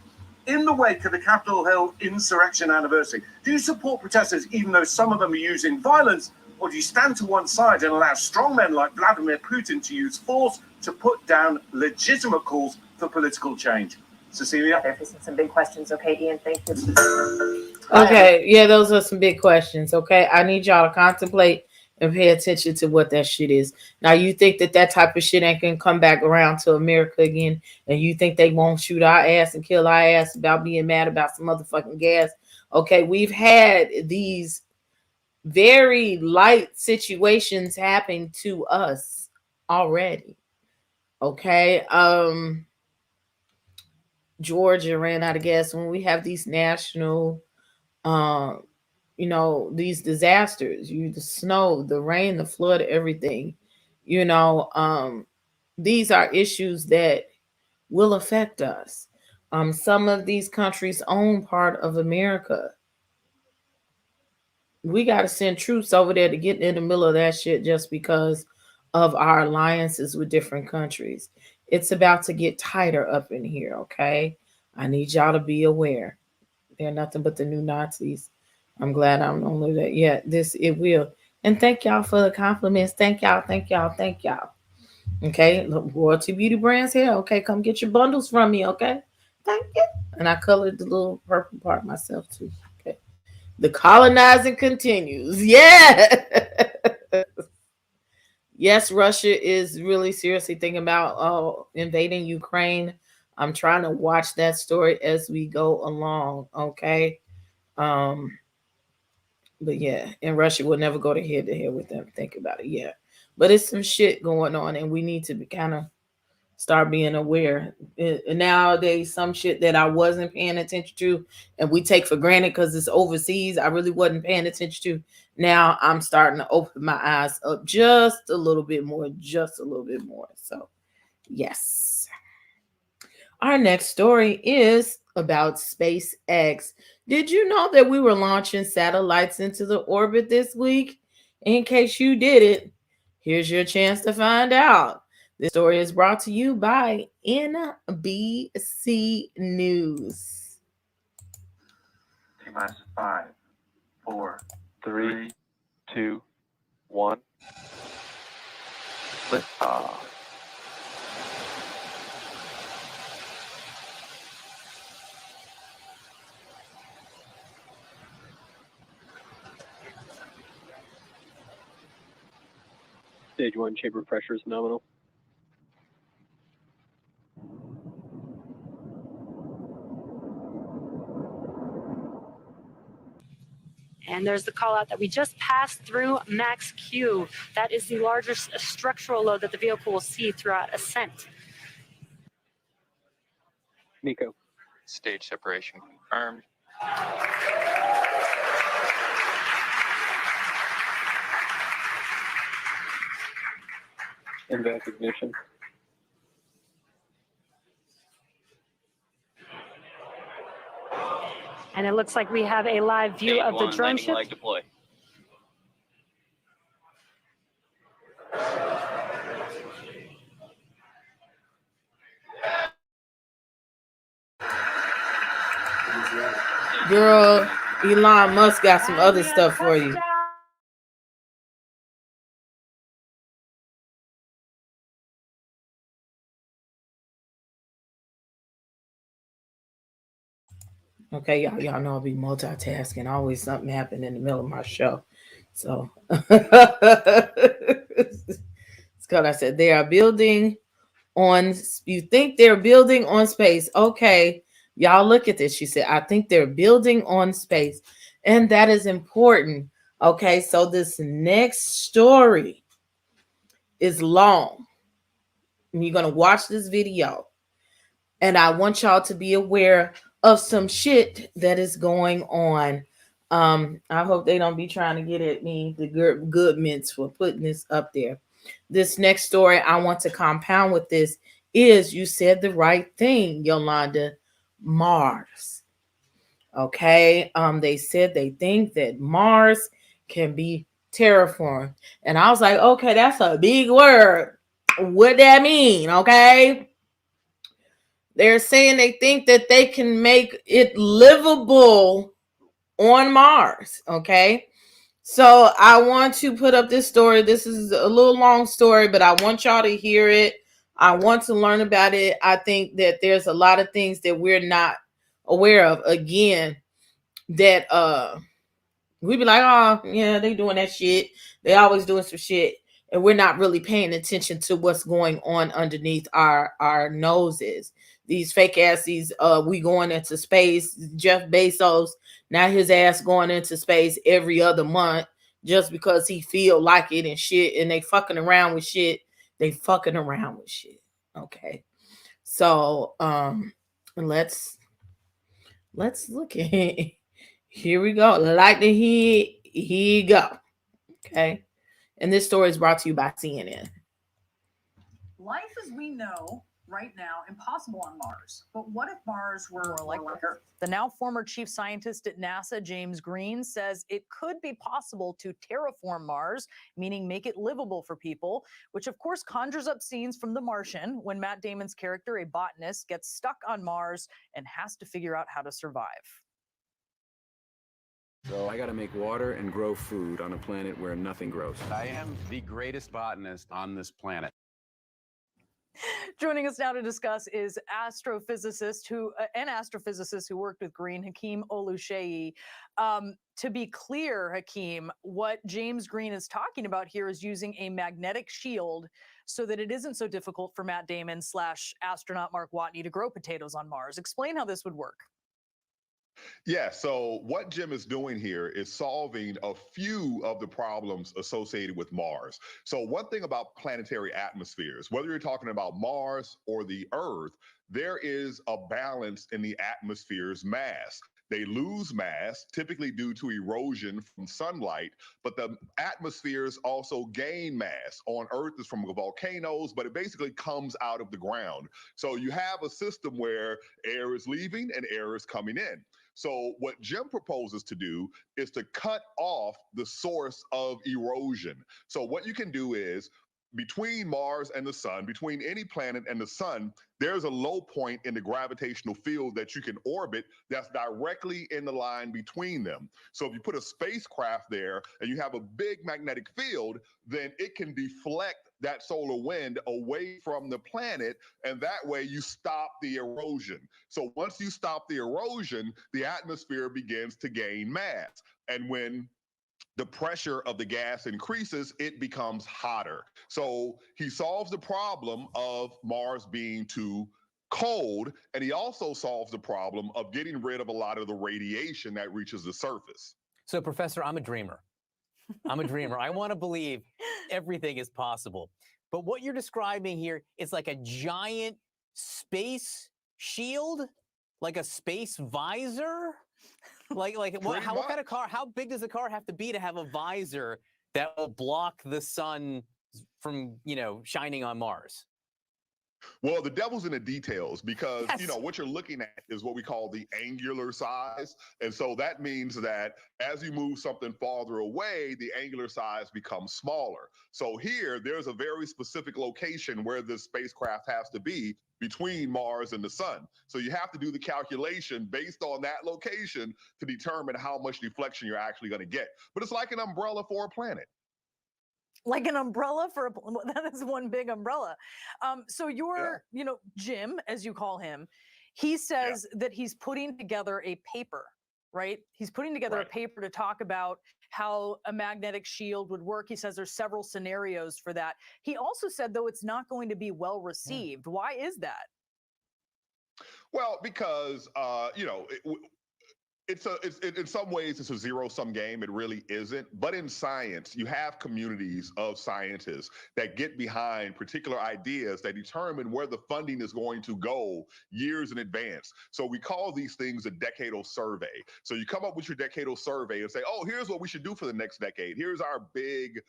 In the wake of the Capitol Hill insurrection anniversary, do you support protesters even though some of them are using violence? Or do you stand to one side and allow strongmen like Vladimir Putin to use force to put down legitimate calls for political change? Cecilia? They're facing some big questions. Okay, Ian, thank you. Okay, yeah, those are some big questions. Okay, I need y'all to contemplate and pay attention to what that shit is. Now, you think that that type of shit ain't gonna come back around to America again, and you think they won't shoot our ass and kill our ass about being mad about some motherfucking gas? Okay, we've had these very light situations happen to us already. Okay, Georgia ran out of gas. When we have these national these disasters, the snow, the rain, the flood, everything, these are issues that will affect us. Some of these countries own part of America. We got to send troops over there to get in the middle of that shit just because of our alliances with different countries. It's about to get tighter up in here, okay? I need y'all to be aware. They're nothing but the new Nazis. I'm glad I don't live that yet. It will. And thank y'all for the compliments. Thank y'all. Okay, look, Royalty Beauty Brands here. Okay, come get your bundles from me. Okay, thank you. And I colored the little purple part myself too. Okay, the colonizing continues. Yeah. Yes, Russia is really seriously thinking about invading Ukraine. I'm trying to watch that story as we go along. Okay. But yeah, and Russia will never go to head with them. Think about it. Yeah. But it's some shit going on, and we need to kind of start being aware. Nowadays, some shit that I wasn't paying attention to and we take for granted because it's overseas, I really wasn't paying attention to. Now I'm starting to open my eyes up just a little bit more. So, yes. Our next story is about SpaceX. Did you know that we were launching satellites into the orbit this week? In case you did it, here's your chance to find out. This story is brought to you by NBC News. T-minus 5, 4, 3, 2, 1. Liftoff. Stage 1 chamber pressure is nominal. And there's the call out that we just passed through Max Q. That is the largest structural load that the vehicle will see throughout ascent. Nico. Stage separation confirmed. Advanced ignition. And it looks like we have a live view of the drone ship. Leg deploy. Girl, Elon Musk got some other stuff for you. Okay, y'all know I'll be multitasking. Always something happen in the middle of my show. So it's because I said they are building on, you think they're building on space. Okay, y'all look at this. She said, I think they're building on space. And that is important. Okay, so this next story is long. And you're gonna watch this video, and I want y'all to be aware of some shit that is going on. I hope they don't be trying to get at me, the good mints, for putting this up there. This next story I want to compound with this is, you said the right thing, Yolanda. Mars. Okay. They said they think that Mars can be terraformed. And I was like, okay, that's a big word. What that mean? Okay. They're saying they think that they can make it livable on Mars. Okay. So I want to put up this story. This is a little long story, but I want y'all to hear it. I want to learn about it. I think that there's a lot of things that we're not aware of. Again, that we be like, oh yeah, they doing that shit. They always doing some shit. And we're not really paying attention to what's going on underneath our noses. These fake asses, we going into space. Jeff Bezos, now his ass going into space every other month just because he feel like it and shit. And they fucking around with shit. They fucking around with shit. Okay. So let's look at it. Here we go. Like the here you go. Okay. And this story is brought to you by CNN. Life as we know right now, impossible on Mars. But what if Mars were like Earth? The now former chief scientist at NASA, James Green, says it could be possible to terraform Mars, meaning make it livable for people, which of course conjures up scenes from The Martian when Matt Damon's character, a botanist, gets stuck on Mars and has to figure out how to survive. So I got to make water and grow food on a planet where nothing grows. I am the greatest botanist on this planet. Joining us now to discuss is an astrophysicist who worked with Green, Hakeem Oluseyi. To be clear, Hakeem, what James Green is talking about here is using a magnetic shield so that it isn't so difficult for Matt Damon / astronaut Mark Watney to grow potatoes on Mars. Explain how this would work. Yeah, so what Jim is doing here is solving a few of the problems associated with Mars. So one thing about planetary atmospheres, whether you're talking about Mars or the Earth, there is a balance in the atmosphere's mass. They lose mass, typically due to erosion from sunlight, but the atmospheres also gain mass. On Earth, it's from volcanoes, but it basically comes out of the ground. So you have a system where air is leaving and air is coming in. So what Jim proposes to do is to cut off the source of erosion. So what you can do is, between Mars and the sun, between any planet and the sun, there's a low point in the gravitational field that you can orbit that's directly in the line between them. So if you put a spacecraft there and you have a big magnetic field, then it can deflect that solar wind away from the planet, and that way you stop the erosion. So once you stop the erosion, the atmosphere begins to gain mass. And when the pressure of the gas increases, it becomes hotter. So he solves the problem of Mars being too cold, and he also solves the problem of getting rid of a lot of the radiation that reaches the surface. So, Professor, I'm a dreamer. I'm a dreamer. I want to believe everything is possible. But what you're describing here is like a giant space shield, like a space visor. What kind of car? How big does a car have to be to have a visor that will block the sun from, shining on Mars? Well, the devil's in the details because, what you're looking at is what we call the angular size. And so that means that as you move something farther away, the angular size becomes smaller. So here, there's a very specific location where this spacecraft has to be between Mars and the sun. So you have to do the calculation based on that location to determine how much deflection you're actually going to get. But it's like an umbrella for a planet. Like an umbrella that is one big umbrella. So Jim, as you call him, he says that he's putting together a paper, right? He's putting together a paper to talk about how a magnetic shield would work. He says there's several scenarios for that. He also said, though, it's not going to be well received. Why is that? Well, because, in some ways it's a zero-sum game. It really isn't. But in science, you have communities of scientists that get behind particular ideas that determine where the funding is going to go years in advance. So we call these things a decadal survey. So you come up with your decadal survey and say, oh, here's what we should do for the next decade. Here's our big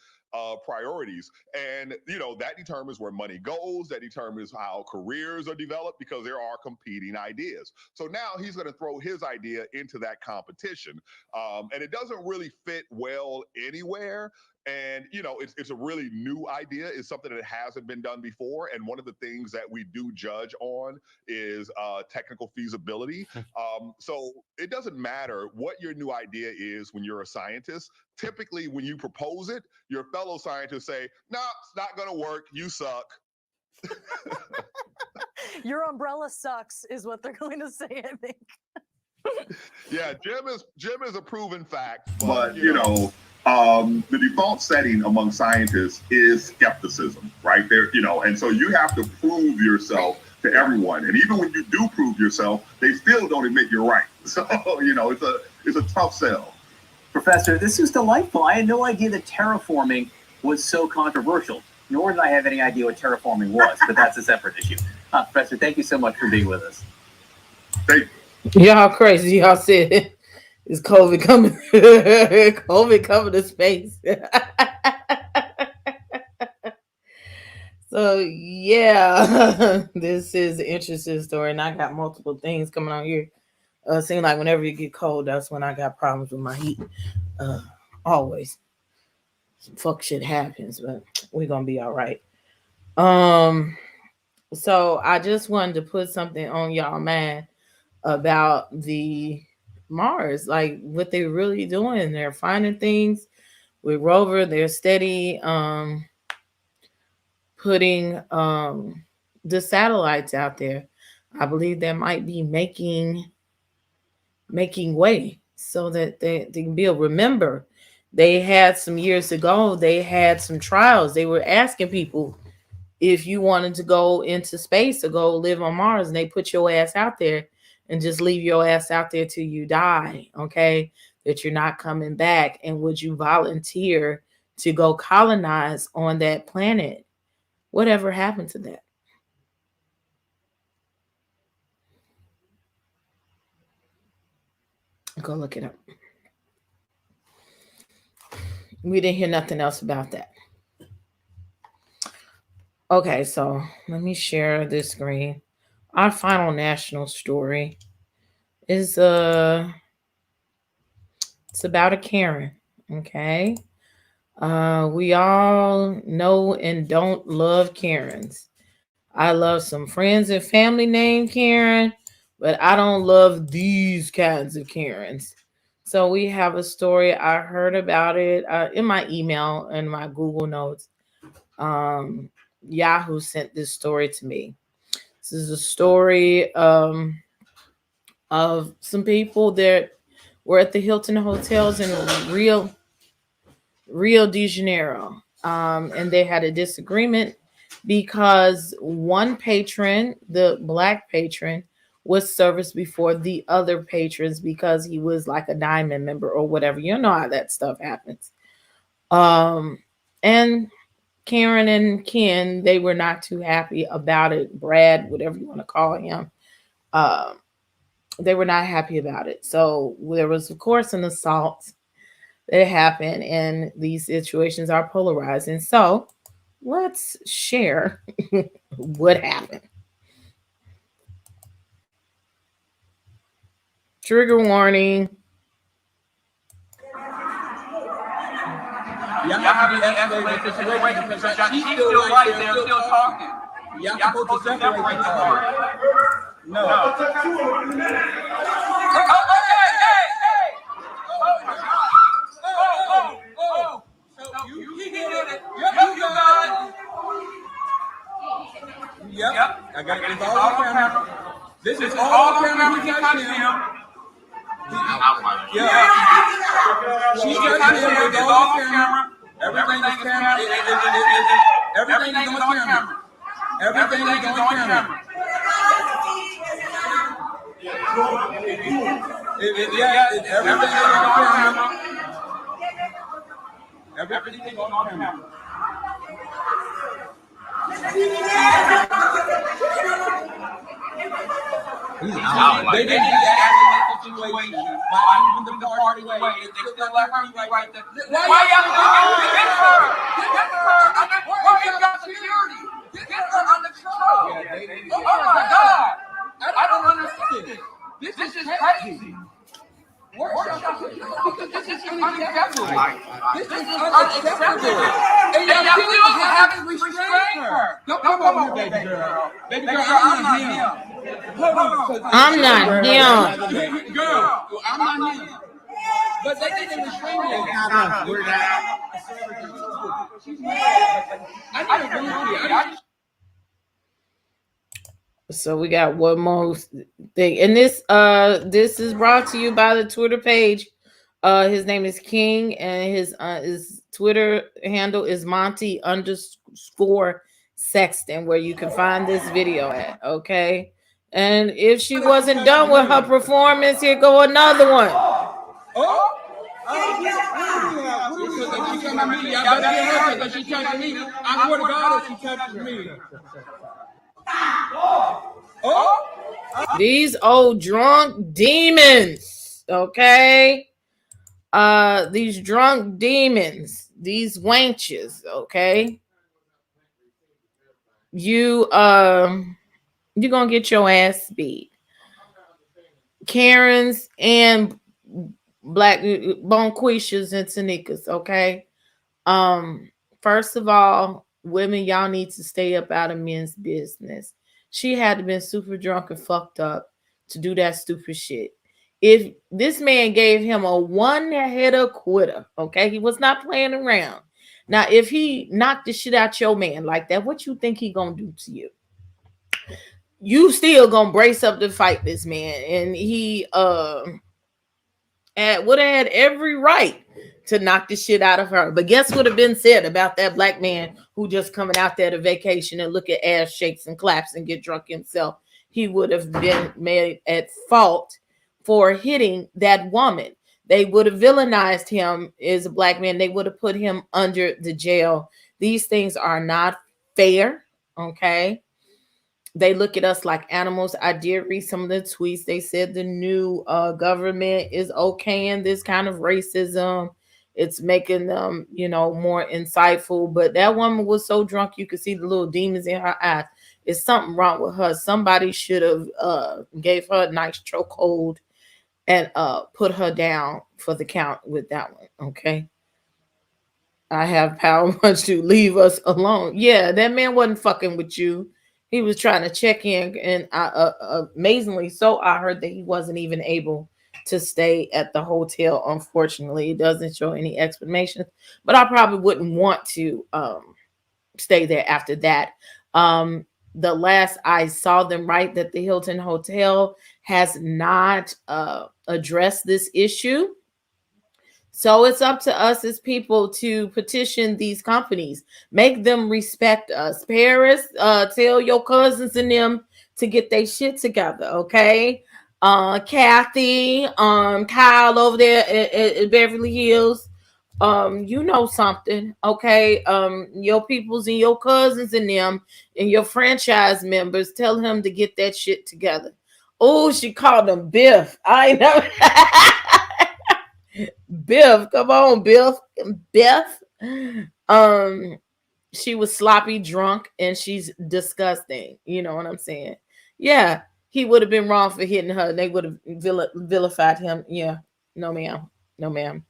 priorities. And, that determines where money goes. That determines how careers are developed because there are competing ideas. So now he's going to throw his idea into that competition. And it doesn't really fit well anywhere. And, it's a really new idea. It's something that hasn't been done before. And one of the things that we do judge on is technical feasibility. So it doesn't matter what your new idea is when you're a scientist. Typically, when you propose it, your fellow scientists say, no, it's not going to work. You suck. Your umbrella sucks is what they're going to say, I think. Yeah, Jim is a proven fact. But, the default setting among scientists is skepticism, right there, and so you have to prove yourself to everyone. And even when you do prove yourself, they still don't admit you're right. So, it's a tough sell. Professor, this is delightful. I had no idea that terraforming was so controversial, nor did I have any idea what terraforming was, but that's a separate issue. Professor, thank you so much for being with us. Thank Y'all crazy. Y'all said, is COVID coming? COVID coming to space. So, yeah, this is an interesting story, and I got multiple things coming on here. Seems like whenever you get cold, that's when I got problems with my heat. Always. Some fuck shit happens, but we're going to be all right. So I just wanted to put something on y'all mind about the Mars, like what they're really doing. They're finding things with rover. They're steady putting the satellites out there. I believe they might be making way so that they can build. Remember, they had some years ago, they had some trials. They were asking people if you wanted to go into space or go live on Mars, and they put your ass out there and just leave your ass out there till you die, okay? That you're not coming back. And would you volunteer to go colonize on that planet? Whatever happened to that? Go look it up. We didn't hear nothing else about that. Okay, so let me share this screen. Our final national story is it's about a Karen. Okay. We all know and don't love Karens. I love some friends and family named Karen, but I don't love these kinds of Karens. So we have a story. I heard about it in my email and my Google Notes. Yahoo sent this story to me. This is a story of some people that were at the Hilton hotels in Rio de Janeiro. And they had a disagreement because one patron, the black patron, was serviced before the other patrons because he was like a diamond member or whatever. You know how that stuff happens. And Karen and Ken, they were not too happy about it. Brad, whatever you want to call him. They were not happy about it. So there was, of course, an assault that happened, and these situations are polarizing. So let's share what happened. Trigger warning. Y'all have to escalate the situation because she's still right there, still talking. Y'all supposed to separate the party. No. Okay, hey. Oh my God. Oh. So you did it. You got it. Yep. I got it. It's all on camera. This is all on camera. We can touch him. Yeah. She touched him. It's all on camera. Everything is camera. Everything is on camera. Everything is on camera. Everything is on camera. Everything is on camera. They didn't get that situation by moving the party away. They still let her be right there. Why y'all get her? Get her. Where you got security? Get her under control. Oh my God. I don't understand. This is crazy. Where's your security? Because this is unacceptable. This is unacceptable. And y'all still haven't restrained her. Don't come over here, baby girl. Baby girl, I'm not him. I'm not him. Girl, I'm not him. But they didn't restrain me. We're not. I didn't agree. So we got one more thing, and this is brought to you by the Twitter page. His name is King, and his Twitter handle is Monty_Sexton, where you can find this video at. Okay, and if she wasn't done with her performance, here go another one. She touched me. I swear to God, if she touches me. These old drunk demons, okay? These drunk demons, these wenches, okay? You're gonna get your ass beat. Karens and black bonquishas and Tanikas, okay? First of all, women, y'all need to stay up out of men's business. She had to been super drunk and fucked up to do that stupid shit. If this man gave him a one-hitter quitter, okay, he was not playing around. Now, if he knocked the shit out your man like that, what you think he gonna do to you? You still gonna brace up to fight this man, and he would have had every right to knock the shit out of her. But guess what have been said about that black man who just coming out there to vacation and look at ass shakes and claps and get drunk himself? He would have been made at fault for hitting that woman. They would have villainized him as a black man. They would have put him under the jail. These things are not fair, okay? They look at us like animals. I did read some of the tweets. They said the new government is okaying this kind of racism. It's making them, more insightful. But that woman was so drunk, you could see the little demons in her eyes. It's something wrong with her. Somebody should have gave her a nice chokehold and put her down for the count with that one. Okay. I have power much to leave us alone. Yeah, that man wasn't fucking with you. He was trying to check in, and amazingly so, I heard that he wasn't even able to stay at the hotel. Unfortunately, it doesn't show any explanations, but I probably wouldn't want to stay there after that. The last I saw them write that the Hilton Hotel has not addressed this issue. So it's up to us as people to petition these companies, make them respect us. Paris, tell your cousins and them to get their shit together, okay? Kathy, Kyle over there at Beverly Hills, you know something, okay? Your peoples and your cousins and them and your franchise members, tell him to get that shit together. Oh, she called him Biff. I know. Biff, come on, Biff. She was sloppy drunk and she's disgusting. You know what I'm saying? Yeah, he would have been wrong for hitting her. They would have vilified him. Yeah, no, ma'am. No, ma'am.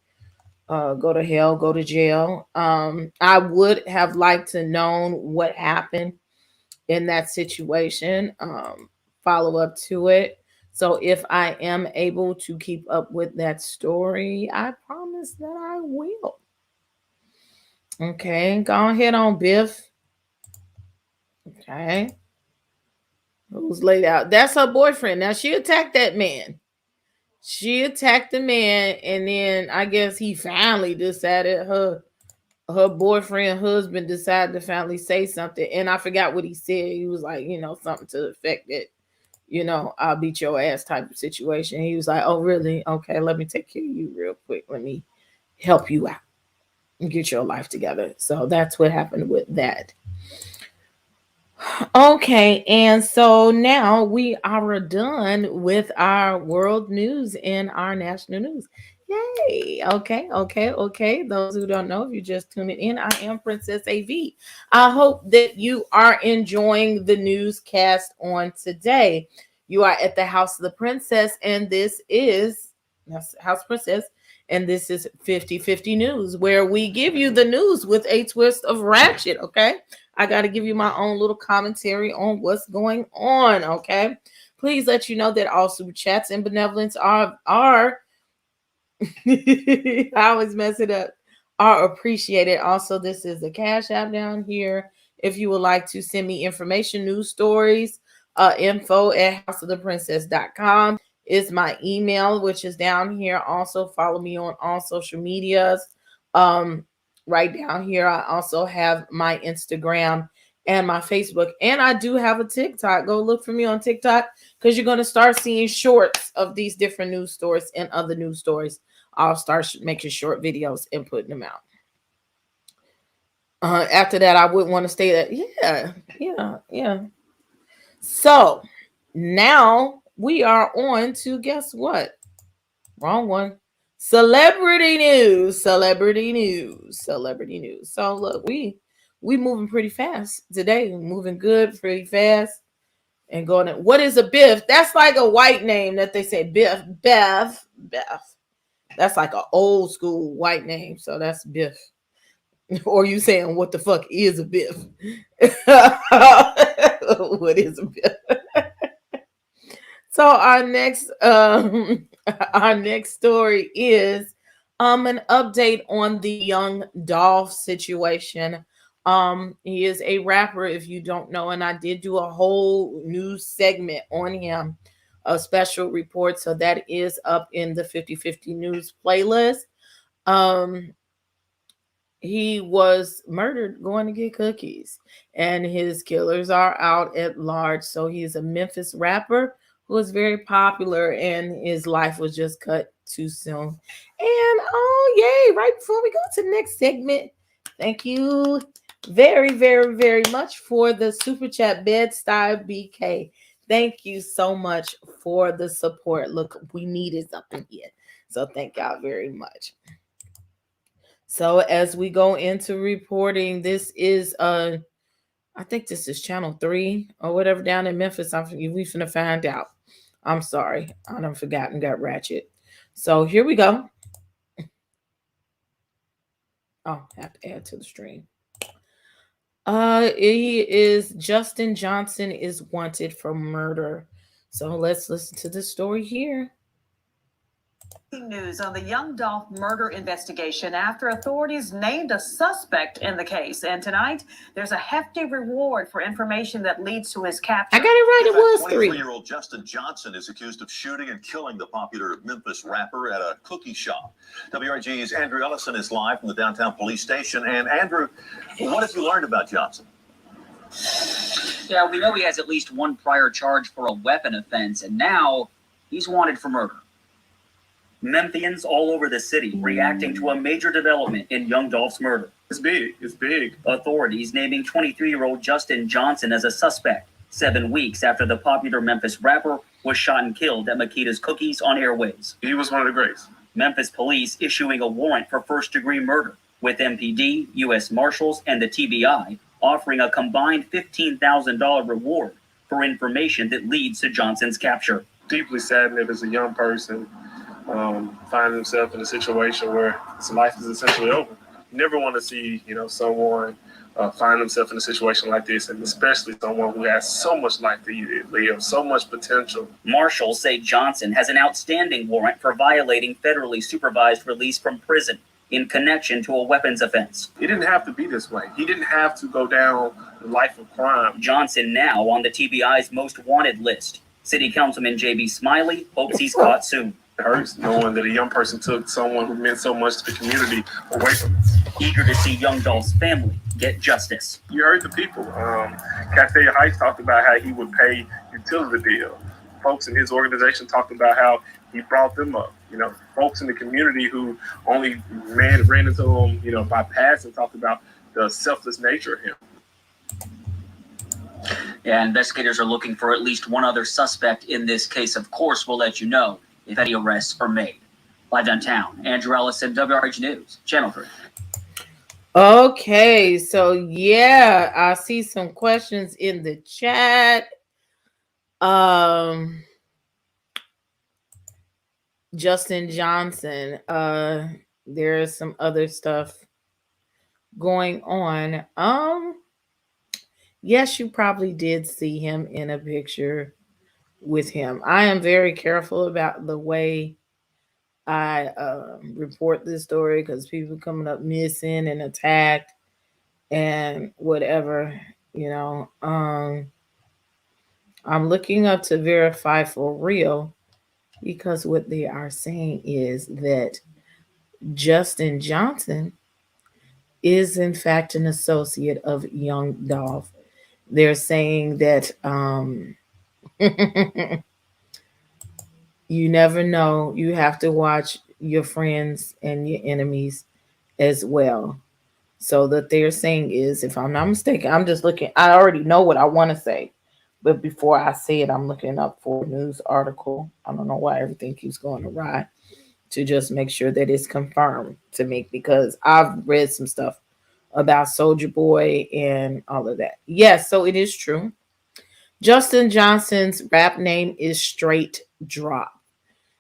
Go to hell, go to jail. I would have liked to know what happened in that situation. Follow up to it. So if I am able to keep up with that story, I promise that I will. Okay, go ahead on, Biff. Okay. Who's laid out? That's her boyfriend. Now, she attacked that man. She attacked the man, and then I guess he finally decided her boyfriend, husband decided to finally say something. And I forgot what he said. He was like, something to the effect that, you know, I'll beat your ass type of situation. He was like, oh, really? Okay, let me take care of you real quick. Let me help you out and get your life together. So that's what happened with that. Okay, and so now we are done with our world news and our national news. Yay! Okay. Those who don't know, if you're just tuning in, I am Princess AV. I hope that you are enjoying the newscast on today. You are at the House of the Princess, and this is House Princess, and this is 50/50 News, where we give you the news with a twist of ratchet. Okay. I got to give you my own little commentary on what's going on, okay? Please let you know that all super chats and benevolence are I always mess it up, are appreciated. Also, this is the Cash App down here. If you would like to send me information, news stories, info@hausoftheeprincess.com is my email, which is down here. Also, follow me on all social medias. Right down here, I also have my Instagram and my Facebook, and I do have a TikTok. Go look for me on TikTok because you're going to start seeing shorts of these different news stories and other news stories. I'll start making short videos and putting them out. After that, I wouldn't want to stay there. Yeah. So now we are on to, guess what? Wrong one. Celebrity news. So look, we moving pretty fast today. We're moving good, pretty fast, and going. What is a Biff? That's like a white name that they say Biff. Beth. That's like an old school white name. So that's Biff. Or you saying what the fuck is a Biff? What is a Biff? So our next story is an update on the Young Dolph situation. He is a rapper, if you don't know, and I did do a whole news segment on him, a special report. So that is up in the 50/50 News playlist. He was murdered going to get cookies, and his killers are out at large. So he's a Memphis rapper who was very popular, and his life was just cut too soon. And oh yay, right before we go to the next segment, thank you very, very, very much for the super chat, Bed-Stuy BK. Thank you so much for the support. Look, we needed something here. So thank y'all very much. So as we go into reporting, this is I think this is channel 3 or whatever down in Memphis. We finna find out. I'm sorry. I done forgotten, got ratchet. So here we go. Oh, have to add to the stream. Justin Johnson is wanted for murder. So let's listen to the story here. News on the Young Dolph murder investigation after authorities named a suspect in the case. And tonight, there's a hefty reward for information that leads to his capture. I got it right. It was 3. 23-year-old Justin Johnson is accused of shooting and killing the popular Memphis rapper at a cookie shop. WRG's Andrew Ellison is live from the downtown police station. And Andrew, what have you learned about Johnson? Yeah, we know he has at least one prior charge for a weapon offense, and now he's wanted for murder. Memphians all over the city reacting to a major development in Young Dolph's murder. It's big. It's big. Authorities naming 23-year-old Justin Johnson as a suspect 7 weeks after the popular Memphis rapper was shot and killed at Makita's Cookies on Airways. He was one of the greats. Memphis police issuing a warrant for first-degree murder, with MPD, U.S. Marshals, and the TBI offering a combined $15,000 reward for information that leads to Johnson's capture. Deeply saddened as a young person find himself in a situation where his life is essentially over. You never want to see, someone find himself in a situation like this, and especially someone who has so much life to live, so much potential. Marshals say Johnson has an outstanding warrant for violating federally supervised release from prison in connection to a weapons offense. It didn't have to be this way. He didn't have to go down the life of crime. Johnson now on the TBI's most wanted list. City Councilman J.B. Smiley hopes he's caught soon. It hurts knowing that a young person took someone who meant so much to the community away from us. Eager to see Young Dolph's family get justice. You heard the people. Cafe Heights talked about how he would pay utility bill. folks in his organization talked about how he brought them up. You know, folks in the community who only ran into him, you know, by passing, talked about the selfless nature of him. Yeah, investigators are looking for at least one other suspect in this case. Of course, we'll let you know if any arrests are made. Live downtown, Andrew Ellison, WRH News, Channel 3. Okay, so yeah, I see some questions in the chat. Justin Johnson, there is some other stuff going on. Yes, you probably did see him in a picture with him. I am very careful about the way I report this story because people coming up missing and attacked and whatever, you know. I'm looking up to verify for real because what they are saying is that Justin Johnson is in fact an associate of Young Dolph. They're saying that you never know. You have to watch your friends and your enemies as well. So that they're saying is, if I'm not mistaken, I'm just looking. I already know what I want to say, but before I say it, I'm looking up for a news article. I don't know why everything keeps going awry, to just make sure that it's confirmed to me, because I've read some stuff about Soulja Boy and all of that. Yes, so it is true. Justin Johnson's rap name is Straight Drop.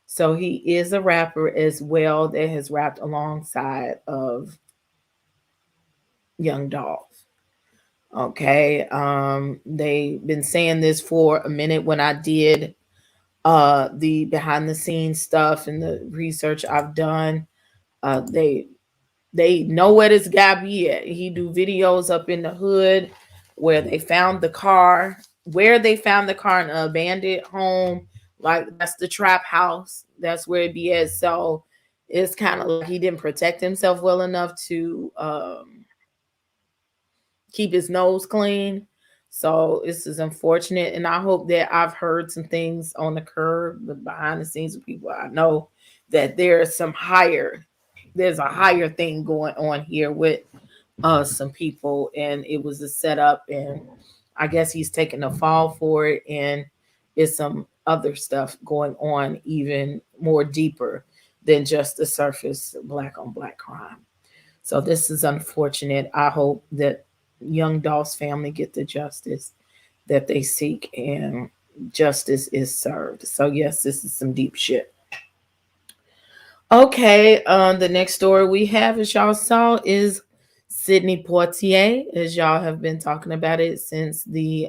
So he is a rapper as well that has rapped alongside of Young Dolph. Okay. They've been saying this for a minute. When I did the behind the scenes stuff and the research I've done, they know where this guy be at. He do videos up in the hood where they found the car, in an abandoned home. Like, that's the trap house. That's where it be at. So it's kind of like he didn't protect himself well enough to keep his nose clean. So this is unfortunate. And I hope that I've heard some things on the curb, the behind the scenes of people I know, that there's a higher thing going on here with some people, and it was a setup, and I guess he's taking a fall for it, and it's some other stuff going on even more deeper than just the surface black on black crime. So this is unfortunate. I hope that Young Dolph's family get the justice that they seek and justice is served. So yes, this is some deep shit. Okay, the next story we have, as y'all saw, is Sidney Poitier, as y'all have been talking about it since the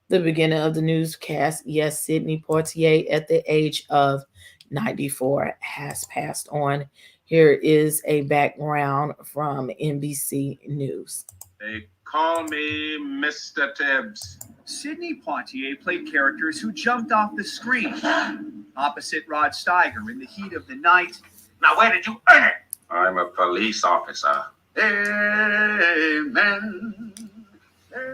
beginning of the newscast. Yes, Sidney Poitier, at the age of 94, has passed on. Here is a background from NBC News. They call me Mr. Tibbs. Sidney Poitier played characters who jumped off the screen opposite Rod Steiger in the heat of the night. Now, where did you earn it? I'm a police officer. Amen.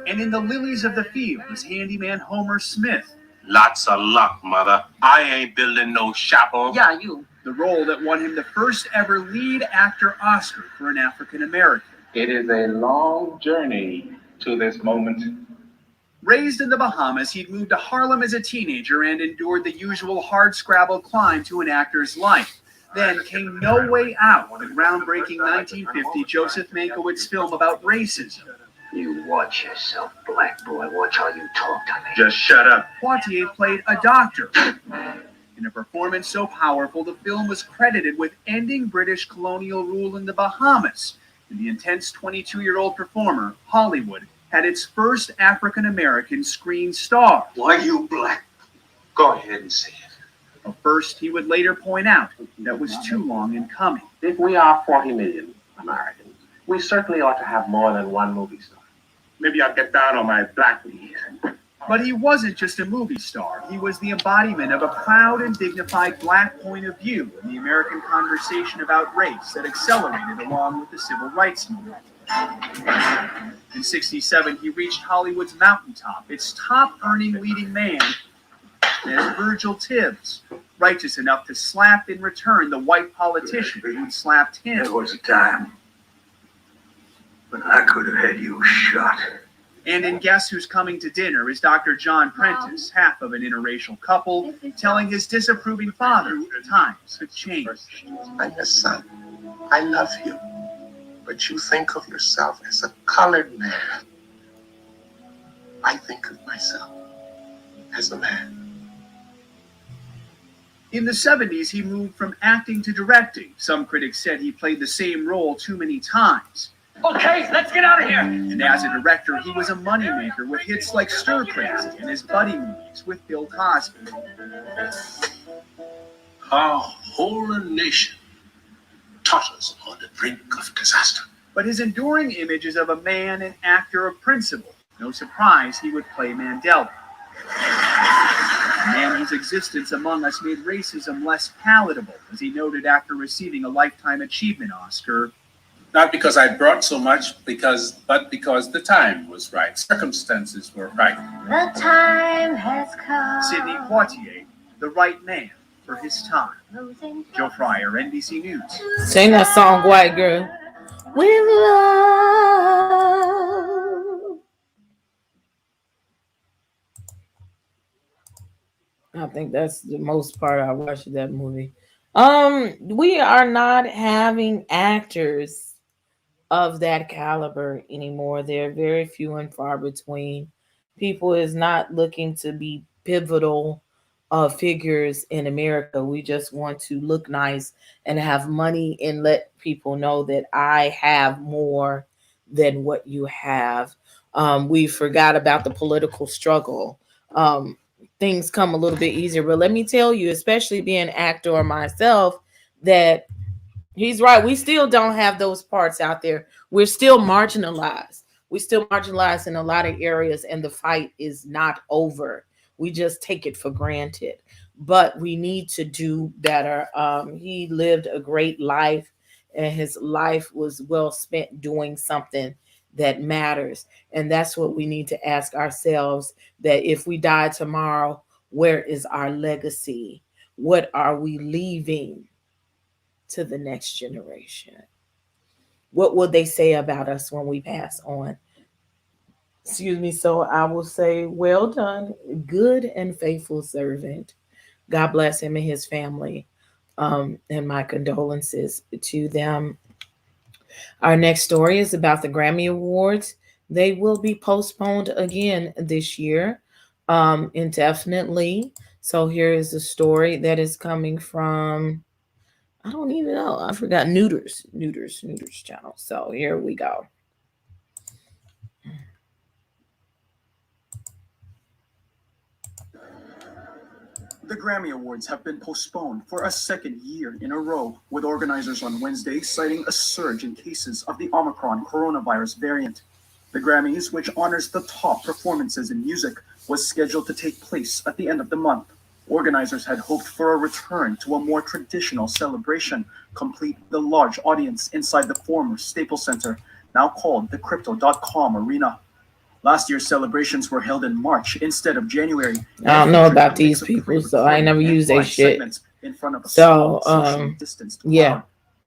And in The Lilies of the Field as handyman Homer Smith. Lots of luck, mother. I ain't building no chapel. Yeah, you. The role that won him the first ever lead actor Oscar for an African American. It is a long journey to this moment. Raised in the Bahamas, he'd moved to Harlem as a teenager and endured the usual hard-scrabble climb to an actor's life. Then came No Way Out, the groundbreaking 1950 Joseph Mankiewicz film about racism. You watch yourself, black boy. Watch how you talk to me. Just shut up. Poitier played a doctor. In a performance so powerful, the film was credited with ending British colonial rule in the Bahamas. And the intense 22-year-old performer, Hollywood, had its first African-American screen star. Why you black? Go ahead and say it. A first he would later point out that was too long in coming. If we are 40 million Americans, we certainly ought to have more than one movie star. Maybe I'll get down on my black knees. But he wasn't just a movie star. He was the embodiment of a proud and dignified black point of view in the American conversation about race that accelerated along with the civil rights movement. In '67, he reached Hollywood's mountaintop, its top-earning leading man, There's Virgil Tibbs, righteous enough to slap in return the white politician who'd slapped him. There was a time when I could have had you shot. And in Guess Who's Coming to Dinner is Dr. John Prentice, half of an interracial couple, telling his disapproving father times have changed. I'm your son. I love you. But you think of yourself as a colored man. I think of myself as a man. In the 70s, he moved from acting to directing. Some critics said he played the same role too many times. Okay, let's get out of here. And as a director, he was a moneymaker with hits like Stir Crazy and his buddy movies with Bill Cosby. Our whole nation totters on the brink of disaster. But his enduring image is of a man and actor of principle. No surprise he would play Mandela. A man whose existence among us made racism less palatable, as he noted after receiving a Lifetime Achievement Oscar. Not because I brought so much, but because the time was right. Circumstances were right. The time has come. Sidney Poitier, the right man for his time. Joe Fryer, NBC News. Sing that song, white girl. With love. I think that's the most part I watched of that movie. We are not having actors of that caliber anymore. They're very few and far between. People is not looking to be pivotal figures in America. We just want to look nice and have money and let people know that I have more than what you have. We forgot about the political struggle. Things come a little bit easier, but let me tell you, especially being an actor myself, that he's right. We still don't have those parts out there. We're still marginalized. We still marginalized in a lot of areas, and the fight is not over. We just take it for granted, but we need to do better. He lived a great life, and his life was well spent doing something that matters. And that's what we need to ask ourselves, that if we die tomorrow, where is our legacy? What are we leaving to the next generation? What will they say about us when we pass on? Excuse me. So I will say, well done, good and faithful servant. God bless him and his family. And my condolences to them. Our next story is about the Grammy Awards. They will be postponed again this year, indefinitely. So here is the story that is coming from, I don't even know. I forgot. Neuters channel. So here we go. The Grammy Awards have been postponed for a second year in a row, with organizers on Wednesday citing a surge in cases of the Omicron coronavirus variant. The Grammys, which honors the top performances in music, was scheduled to take place at the end of the month. Organizers had hoped for a return to a more traditional celebration, complete with a large audience inside the former Staples Center, now called the Crypto.com Arena. Last year's celebrations were held in March instead of January. I don't know about these people, so I never use their shit. In front of a so, socially distanced crowd. yeah.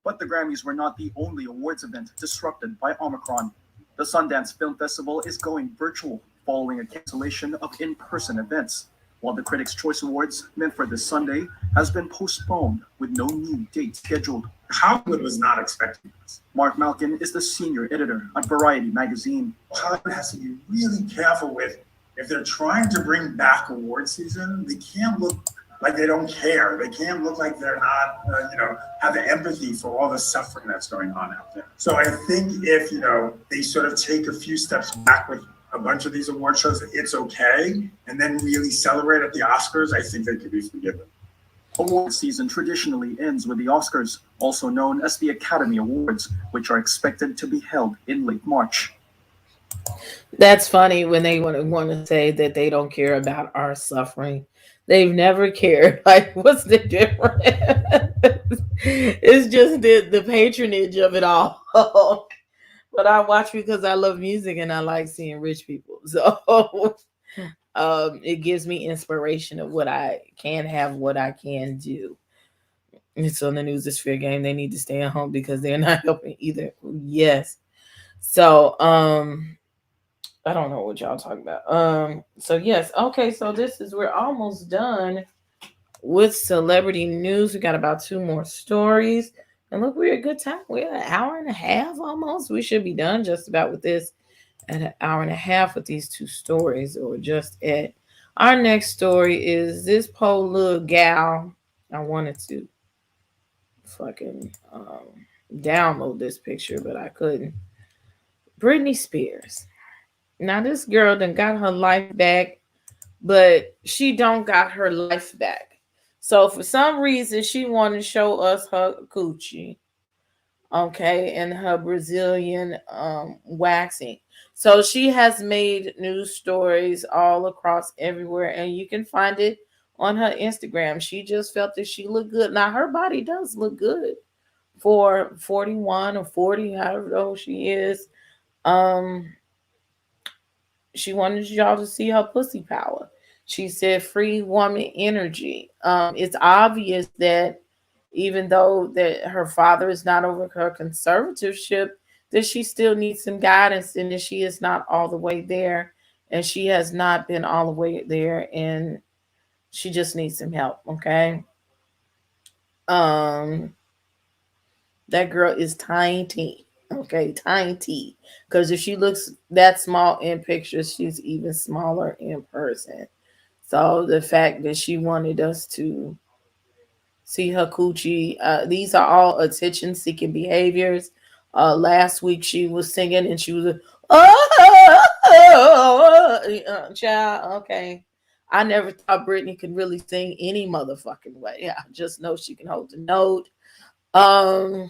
But the Grammys were not the only awards event disrupted by Omicron. The Sundance Film Festival is going virtual following a cancellation of in-person events, while the Critics' Choice Awards, meant for this Sunday, has been postponed with no new date scheduled. Hollywood was not expecting this. Mark Malkin is the senior editor at Variety magazine. Hollywood has to be really careful with, if they're trying to bring back award season, they can't look like they don't care. They can't look like they're not, have the empathy for all the suffering that's going on out there. So I think if, they sort of take a few steps back with a bunch of these award shows, it's okay, and then really celebrate at the Oscars, I think they could be forgiven. Award season traditionally ends with the Oscars, also known as the Academy Awards, which are expected to be held in late March. That's funny when they want to say that they don't care about our suffering. They've never cared. Like, what's the difference? It's just the patronage of it all. But I watch because I love music and I like seeing rich people. So it gives me inspiration of what I can have, what I can do. It's on the news, this fair game. They need to stay at home because they're not helping either. Yes. So, I don't know what y'all talking about. So yes, okay, so we're almost done with celebrity news. We got about 2 more stories. And look, we're a good time. We're an hour and a half almost. We should be done just about with this at an hour and a half with these 2 stories, or just at our next story is this poor little gal. I wanted to fucking download this picture, but I couldn't. Britney Spears. Now this girl done got her life back, but she don't got her life back. So for some reason she wanted to show us her coochie, okay, and her Brazilian waxing. So she has made news stories all across everywhere, and you can find it on her Instagram. She just felt that she looked good. Now her body does look good for 41 or 40, however old she is. She wanted y'all to see her pussy power. She said free woman energy. It's obvious that even though that her father is not over her conservatorship, that she still needs some guidance, and that she is not all the way there, and she has not been all the way there, and she just needs some help, okay? That girl is tiny. Okay, tiny. Because if she looks that small in pictures, she's even smaller in person. So the fact that she wanted us to see her coochie, these are all attention-seeking behaviors. Last week she was singing and she was, child, okay. I never thought Britney could really sing any motherfucking way. I just know she can hold the note. I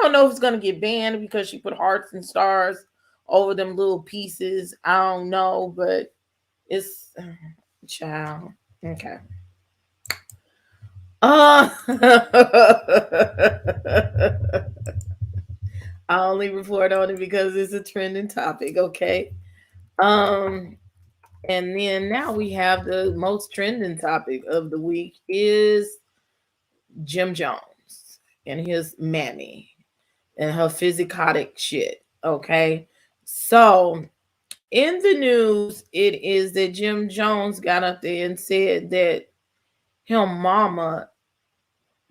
don't know if it's gonna get banned because she put hearts and stars over them little pieces. I don't know, but it's child. Okay. I only report on it because it's a trending topic. Okay. And then now we have the most trending topic of the week is Jim Jones and his mammy and her physicotic shit. Okay. So in the news, it is that Jim Jones got up there and said that him mama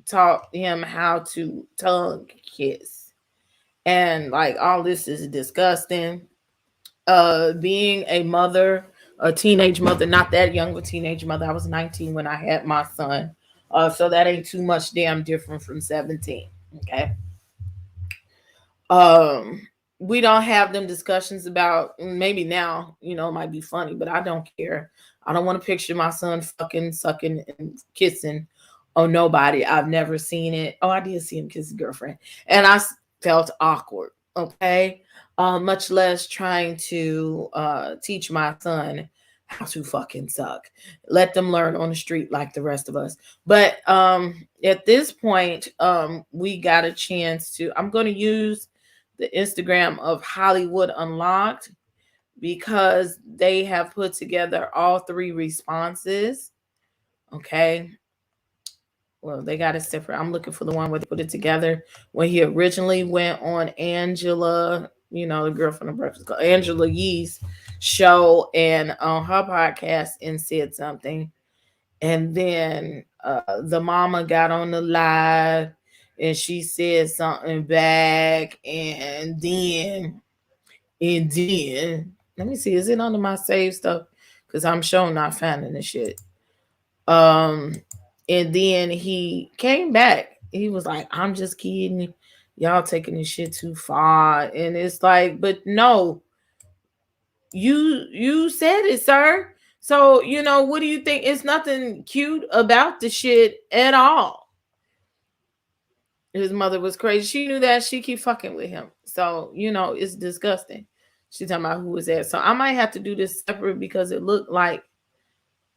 taught him how to tongue kiss. And like all this is disgusting. Being a mother, a teenage mother, not that young of a teenage mother. I was 19 when I had my son. So that ain't too much damn different from 17. Okay. We don't have them discussions about, maybe now, it might be funny, but I don't care. I don't want to picture my son fucking, sucking, and kissing on nobody. I've never seen it. Oh, I did see him kiss his girlfriend, and I felt awkward. Okay. Much less trying to teach my son how to fucking suck. Let them learn on the street like the rest of us. But at this point, we got a chance to, I'm going to use the Instagram of Hollywood Unlocked because they have put together all 3 responses. Okay. Well, they got it separate. I'm looking for the one where they put it together when he originally went on Angela, the girl from the Breakfast Club, Angela Yee's show, and on her podcast and said something. And then the mama got on the live and she said something back. And then, let me see, is it under my save stuff? Because I'm sure not finding the shit. And then he came back. He was like, I'm just kidding. Y'all taking this shit too far. And it's like, but no, you said it, sir. So, what do you think? It's nothing cute about the shit at all. His mother was crazy. She knew that. She keep fucking with him. So, it's disgusting. She's talking about who was that. So I might have to do this separate because it looked like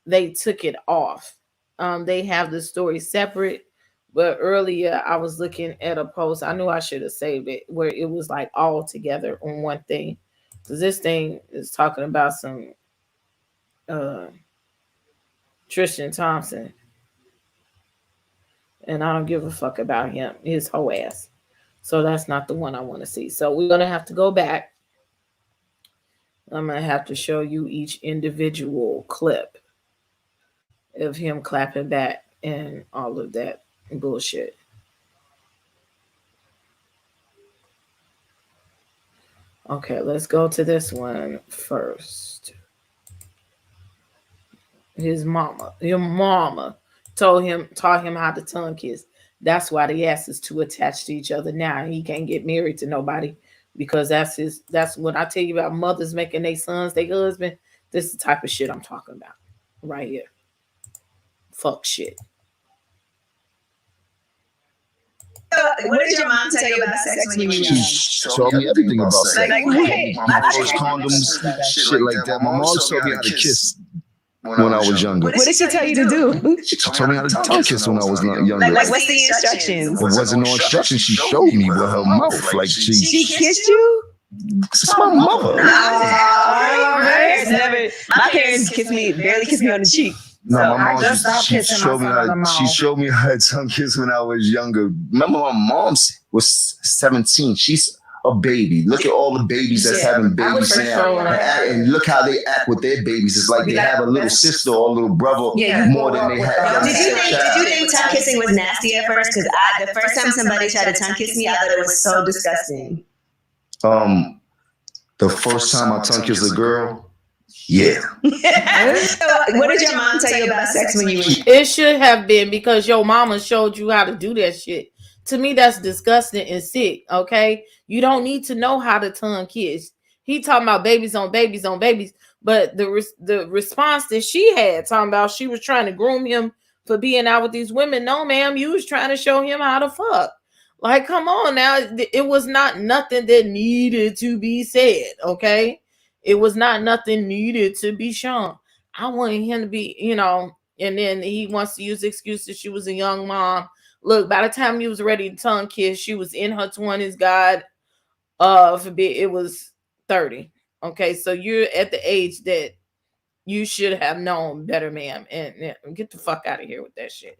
they took it off. They have the story separate, but earlier I was looking at a post. I knew I should have saved it where it was like all together on one thing. This thing is talking about some Tristan Thompson. And I don't give a fuck about him, his whole ass. So that's not the one I want to see. So we're going to have to go back. I'm going to have to show you each individual clip of him clapping back and all of that bullshit. Okay, let's go to this one first. His mama, your mama taught him how to tongue kiss. That's why the ass is too attached to each other now. He can't get married to nobody because that's what I tell you about mothers making their sons their husband. This is the type of shit I'm talking about right here. Fuck shit. What did your mom tell you about sex when you were young? She told me everything about sex. Like what? My first condoms, shit like that. My mom showed me how to kiss when I was younger. What did she tell you to do? She told me how to tongue kiss when I was younger. Like what's the instructions? It wasn't no instructions. She showed me with her mouth. Like she kissed you? It's my mother. My parents barely kissed me on the cheek. No, my mom she showed me how to tongue kiss when I was younger. Remember, my mom was 17. She's a baby. Look at all the babies that's having babies now, and look how they act with their babies. It's like they have a little sister or a little brother more than they have. Did you think tongue kissing was nasty at first? Because the first time somebody tried to tongue kiss me, I thought it was so disgusting. The first time I tongue kissed a girl. Yeah. What did your mom tell you about sex when you were young? It should have been because your mama showed you how to do that shit. To me, that's disgusting and sick. Okay, you don't need to know how to tongue kiss. He talking about babies on babies on babies, but the response that she had talking about she was trying to groom him for being out with these women. No, ma'am, you was trying to show him how to fuck. Like, come on now. It was not nothing that needed to be said. Okay. It was not nothing needed to be shown. I wanted him to be, and then he wants to use the excuse that she was a young mom. Look, by the time he was ready to tongue kiss, she was in her 20s. God forbid it was 30. Okay, so you're at the age that you should have known better, ma'am. And get the fuck out of here with that shit.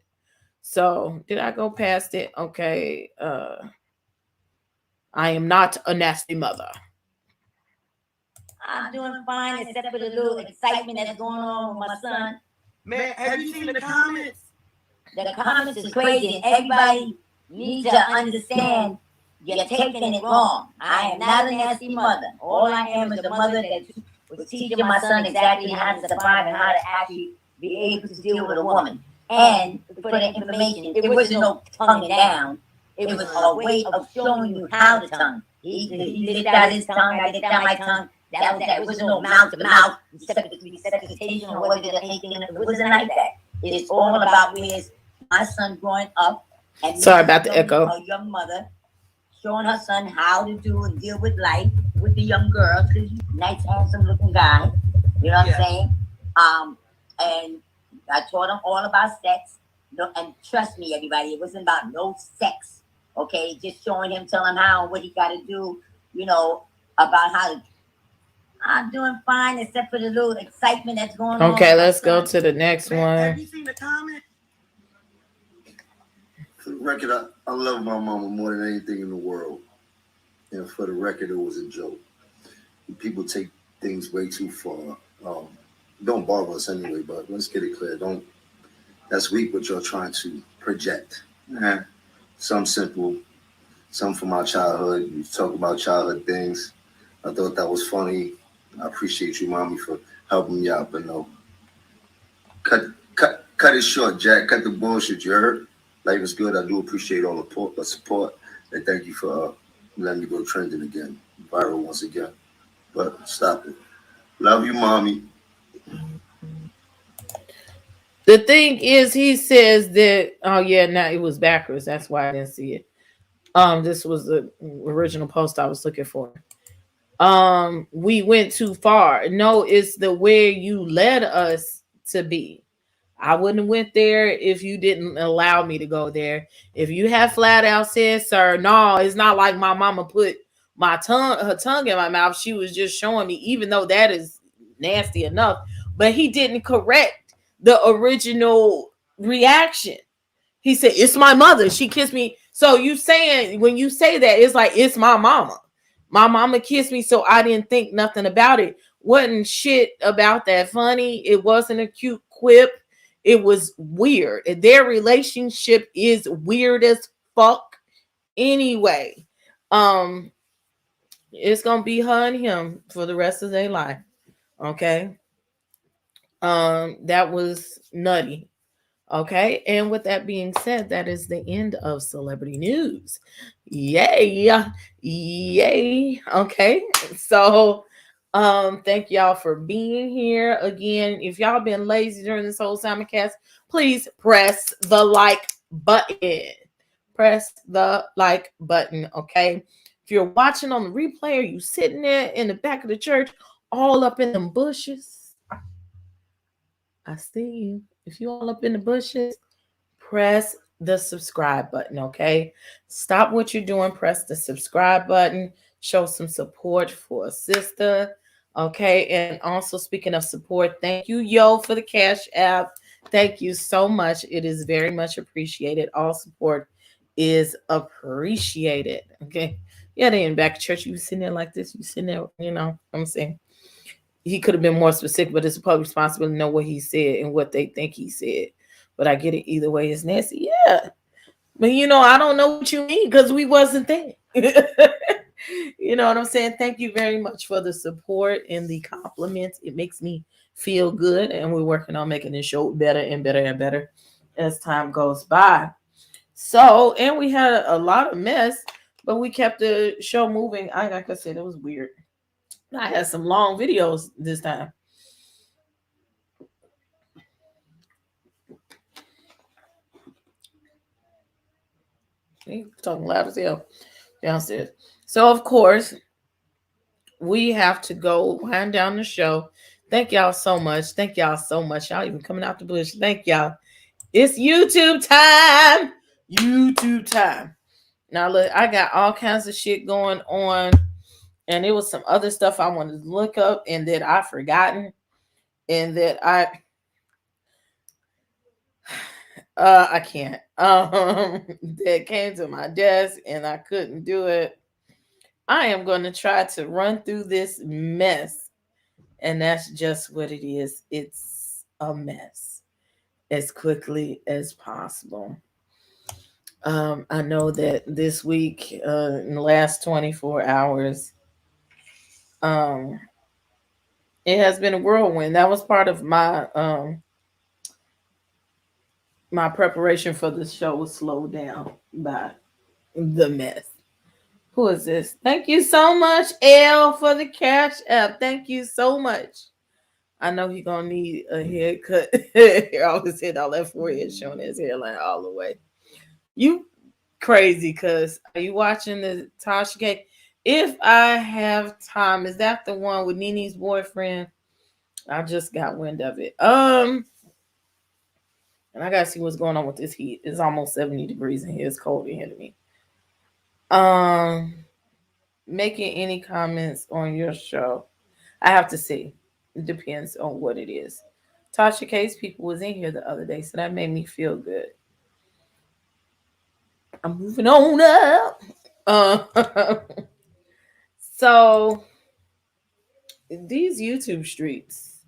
So, did I go past it? Okay. I am not a nasty mother. I'm doing fine, except for the little excitement that's going on with my son. Man, have you seen the comments? The comments is crazy, and everybody needs to understand you're taking it wrong. I am not a nasty mother. All I am is a mother that was teaching my son exactly how to survive and how to actually be able to deal with a woman. And for the information, it wasn't no tonguing down. It was a way of showing you how to tongue. He licked out his tongue, I licked out my tongue. That was no mouth to mouth resuscitation or whether anything. It wasn't like that. It's all about where's my son growing up. And sorry about the echo. A young mother showing her son how to do and deal with life with the young girls. Because he's a nice, handsome looking guy. You know what I'm saying? And I taught him all about sex. And trust me, everybody, it wasn't about no sex. Okay, just showing him, telling him how and what he got to do. About how to. I'm doing fine, except for the little excitement that's going on. Okay, let's go to the next one. Have you seen the comment? For the record, I love my mama more than anything in the world. And for the record, it was a joke. People take things way too far. Don't bother us anyway, but let's get it clear. That's weak what you're trying to project. Some simple, some from our childhood. You talk about childhood things. I thought that was funny. I appreciate you, Mommy, for helping me out, but no. Cut it short, Jack. Cut the bullshit, you heard? Life is good. I do appreciate all the support. And thank you for letting me go trending again. Viral once again. But stop it. Love you, Mommy. The thing is, he says that, oh yeah, now it was backwards. That's why I didn't see it. This was the original post I was looking for. We went too far. No, it's the where you led us to be. I wouldn't have went there if you didn't allow me to go there. If you had flat out said, sir, no, it's not like my mama put her tongue in my mouth. She was just showing me, even though that is nasty enough, but he didn't correct the original reaction. He said, "It's my mother. She kissed me." So you saying, when you say that, it's like, it's my mama. My mama kissed me, so I didn't think nothing about it. Wasn't shit about that funny. It wasn't a cute quip. It was weird. Their relationship is weird as fuck anyway. It's gonna be her and him for the rest of their life. Okay. That was nutty. Okay, and with that being said, that is the end of celebrity news. Yay. Yay. Okay. So thank y'all for being here. Again, if y'all been lazy during this whole simulcast, please press the like button. Press the like button. Okay. If you're watching on the replay, or you sitting there in the back of the church, all up in them bushes, I see you. If you all up in the bushes, press the subscribe button, okay? Stop what you're doing. Press the subscribe button. Show some support for a sister, okay? And also, speaking of support, thank you, Yo, for the Cash App. Thank you so much. It is very much appreciated. All support is appreciated, okay? Yeah, they in back of church. You sitting there like this. You sitting there, you know, I'm saying. He could have been more specific, but it's a public responsibility to know what he said and what they think he said. But I get it either way. It's nasty. Yeah. But, you know, I don't know what you mean because we wasn't there. You know what I'm saying? Thank you very much for the support and the compliments. It makes me feel good. And we're working on making this show better and better and better as time goes by. So, and we had a lot of mess, but we kept the show moving. Like I said, it was weird. I had some long videos this time. He's talking loud as hell downstairs. So, of course, we have to go wind down the show. Thank y'all so much. Thank y'all so much. Y'all even coming out the bush. Thank y'all. It's YouTube time. YouTube time. Now, look, I got all kinds of shit going on. And it was some other stuff I wanted to look up and that I forgotten, and that I can't. That came to my desk and I couldn't do it. I am going to try to run through this mess, and that's just what it is. It's a mess as quickly as possible. I know that this week, in the last 24 hours, it has been a whirlwind. That was part of my my preparation for the show was slowed down by the mess. Who is this? Thank you so much, L, for the Cash App. Thank you so much. I know he's gonna need a haircut. He always hit all that forehead showing his hairline all the way. You crazy, cuz are you watching the Tasha K? If I have time, is that the one with Nene's boyfriend? I just got wind of it. And I gotta see what's going on with this heat. It's almost 70 degrees in here. It's cold in here to me. Making any comments on your show? I have to see. It depends on what it is. Tasha K's people was in here the other day, so that made me feel good. I'm moving on up. So these YouTube streets,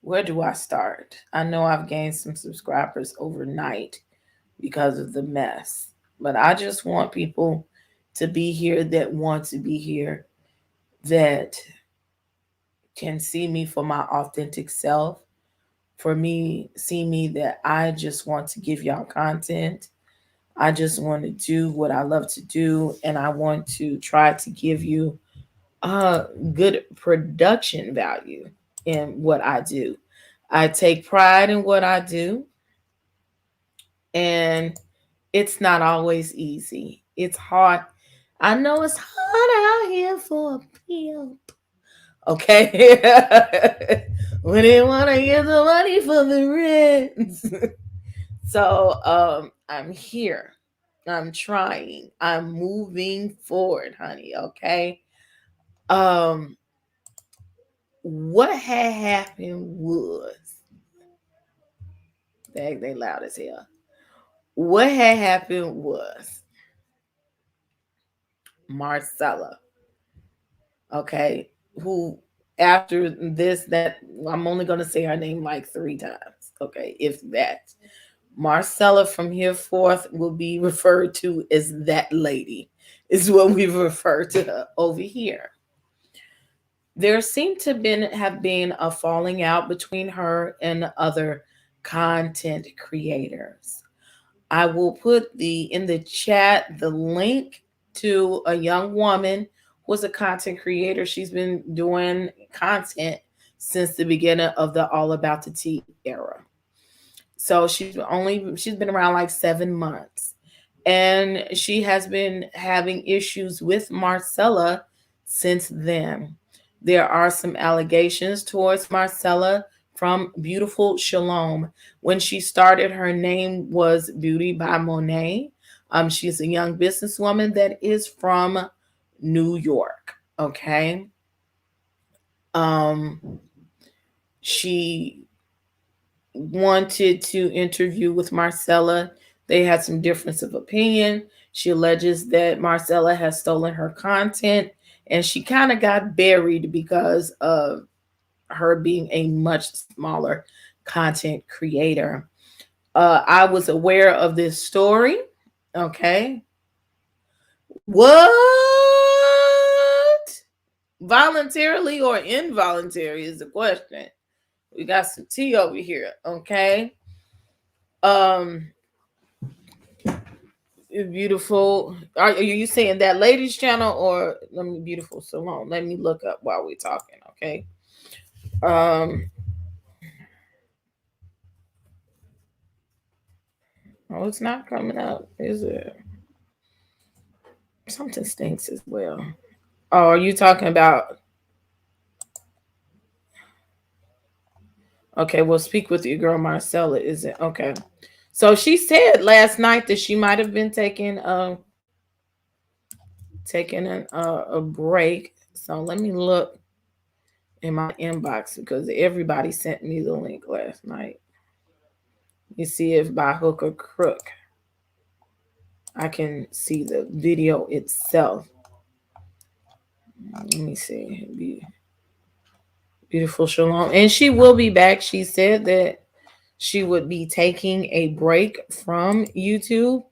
where do I start? I know I've gained some subscribers overnight because of the mess, but I just want people to be here that want to be here, that can see me for my authentic self, for me, see me that I just want to give y'all content. I just want to do what I love to do, and I want to try to give you good production value in what I do. I take pride in what I do, and it's not always easy. It's hard. I know it's hard out here for a pimp. Okay. When they want to get the money for the rent. So I'm here. I'm trying. I'm moving forward, honey. Okay. What had happened was, they loud as hell. What had happened was Marcella, okay, who after this, that I'm only going to say her name like 3 times, okay, if that. Marcella from here forth will be referred to as that lady, is what we refer to her over here. There seemed to have been a falling out between her and other content creators. I will put in the chat the link to a young woman who was a content creator. She's been doing content since the beginning of the All About the Tea era. So she's been around like 7 months. And she has been having issues with Marcella since then. There are some allegations towards Marcella from Beautiful Shalom. When she started, her name was Beauty by Monet. She's a young businesswoman that is from New York. Okay. She wanted to interview with Marcella. They had some difference of opinion. She alleges that Marcella has stolen her content, and she kind of got buried because of her being a much smaller content creator. I was aware of this story. Okay. What? Voluntarily or involuntary is the question. We got some tea over here. Okay. Beautiful. Are you saying that ladies channel or let me Beautiful Salon? Let me look up while we're talking. Okay. Oh, it's not coming up, is it? Something stinks as well. Oh, are you talking about? Okay, well, speak with your girl Marcella, is it? Okay. So she said last night that she might have been taking a break. So let me look in my inbox because everybody sent me the link last night. You see if by hook or crook I can see the video itself. Let me see. Beautiful Shalom. And she will be back. She said that she would be taking a break from YouTube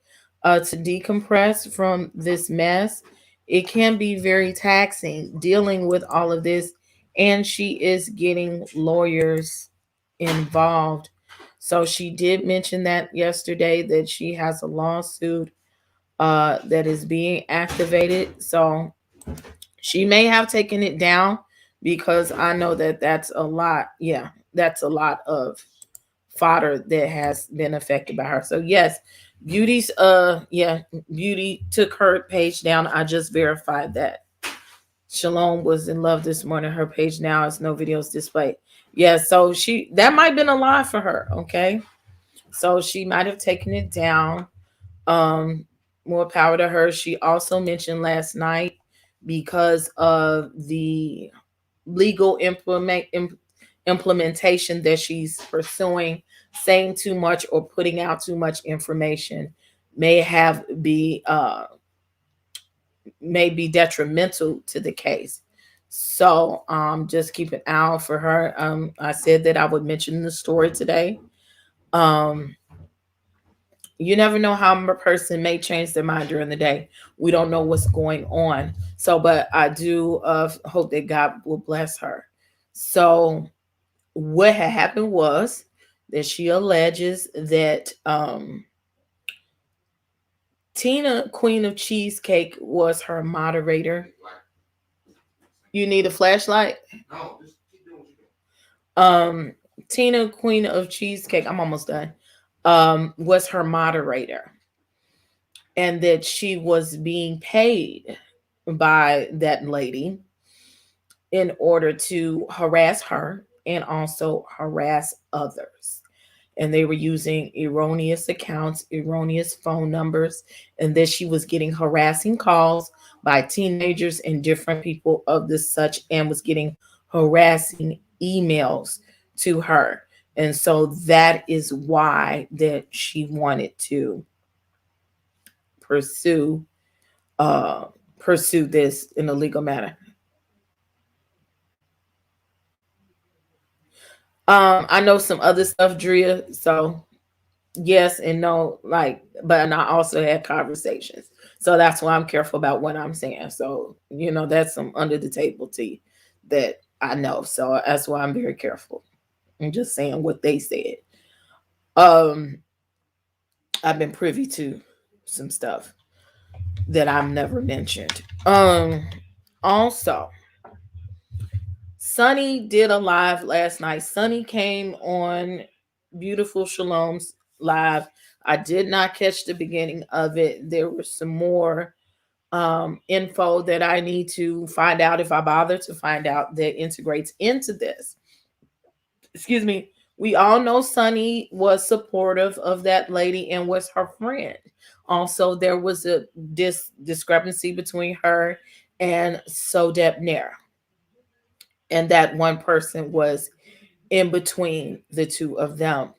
to decompress from this mess. It can be very taxing dealing with all of this. And she is getting lawyers involved. So she did mention that yesterday that she has a lawsuit that is being activated. So she may have taken it down because I know that that's a lot. Yeah, that's a lot of fodder that has been affected by her. So yes, Beauty took her page down. I just verified that. Shalom was in love this morning. Her page now has no videos displayed. Yeah, so that might have been a lie for her. Okay. So she might have taken it down. More power to her. She also mentioned last night because of the legal implementation that she's pursuing, saying too much or putting out too much information may be detrimental to the case. So just keep an eye out for her. I said that I would mention the story today. You never know how a person may change their mind during the day. We don't know what's going on. So, but I do hope that God will bless her. So what had happened was that she alleges that Tina, Queen of Cheesecake, was her moderator. You need a flashlight? No, just keep doing what you're doing. Tina, Queen of Cheesecake, I'm almost done, was her moderator. And that she was being paid by that lady in order to harass her and also harass others. and they were using erroneous accounts, erroneous phone numbers, and that she was getting harassing calls by teenagers and different people of this such, and was getting harassing emails to her. And so that is why that she wanted to pursue this in a legal manner. I know some other stuff, Drea. So yes and no, like, but I also had conversations. So that's why I'm careful about what I'm saying. So, you know, that's some under the table tea that I know. So that's why I'm very careful. I'm just saying what they said. I've been privy to some stuff that I've never mentioned. Also, Sunny did a live last night. Sunny came on Beautiful Shalom's live. I did not catch the beginning of it. There was some more info that I need to find out, if I bother to find out, that integrates into this. Excuse me. We all know Sunny was supportive of that lady and was her friend. Also, there was a discrepancy between her and Sodep Nair. And that one person was in between the two of them.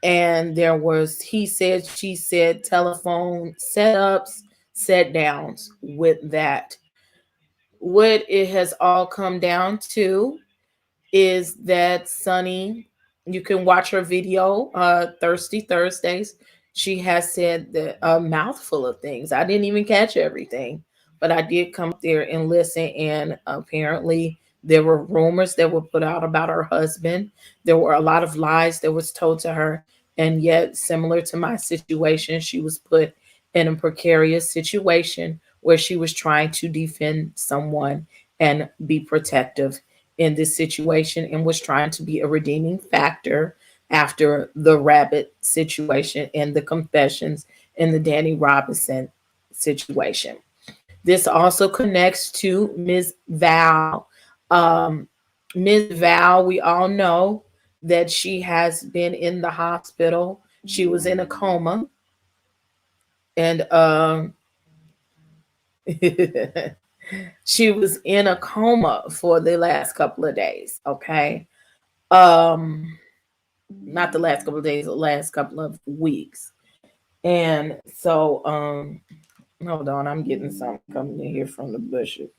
And there was, he said, she said, telephone setups, set downs with that. What it has all come down to is that Sunny, you can watch her video, Thirsty Thursdays. She has said that a mouthful of things. I didn't even catch everything, but I did come there and listen. And apparently there were rumors that were put out about her husband. There were a lot of lies that was told to her. And yet, similar to my situation, she was put in a precarious situation where she was trying to defend someone and be protective in this situation, and was trying to be a redeeming factor after the rabbit situation and the confessions in the Danny Robinson situation. This also connects to Ms. Val. Ms. Val, we all know that she has been in the hospital. She was in a coma. And she was in a coma for the last couple of days. Okay. Not the last couple of days, the last couple of weeks. And so, hold on, I'm getting something coming in here from the bushes.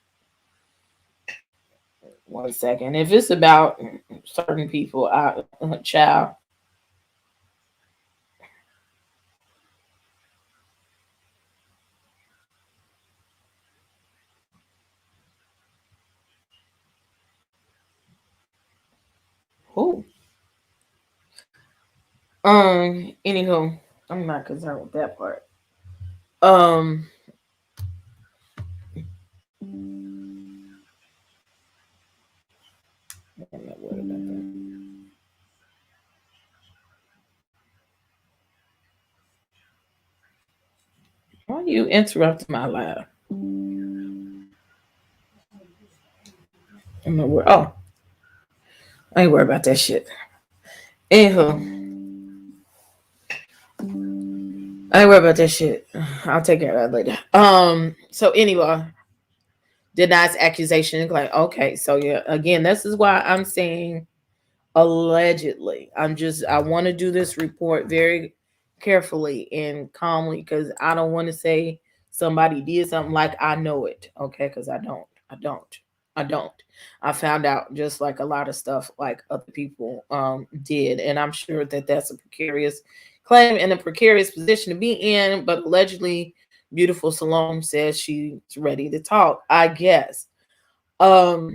1 second. If it's about certain people, child. Who? Anywho, I'm not concerned with that part. I'm not worried about that. Why are you interrupting my live? I'm not worried. Oh, I ain't worried about that shit. Anywho, I ain't worried about that shit. I'll take care of that later. So anyway, denies accusation. Like, okay, so yeah, again, this is why I'm saying allegedly. I want to do this report very carefully and calmly, because I don't want to say somebody did something like I know it. Okay, because I don't. I found out just like a lot of stuff like other people did, and I'm sure that that's a precarious claim and a precarious position to be in. But allegedly, Beautiful Salome says she's ready to talk, I guess. Now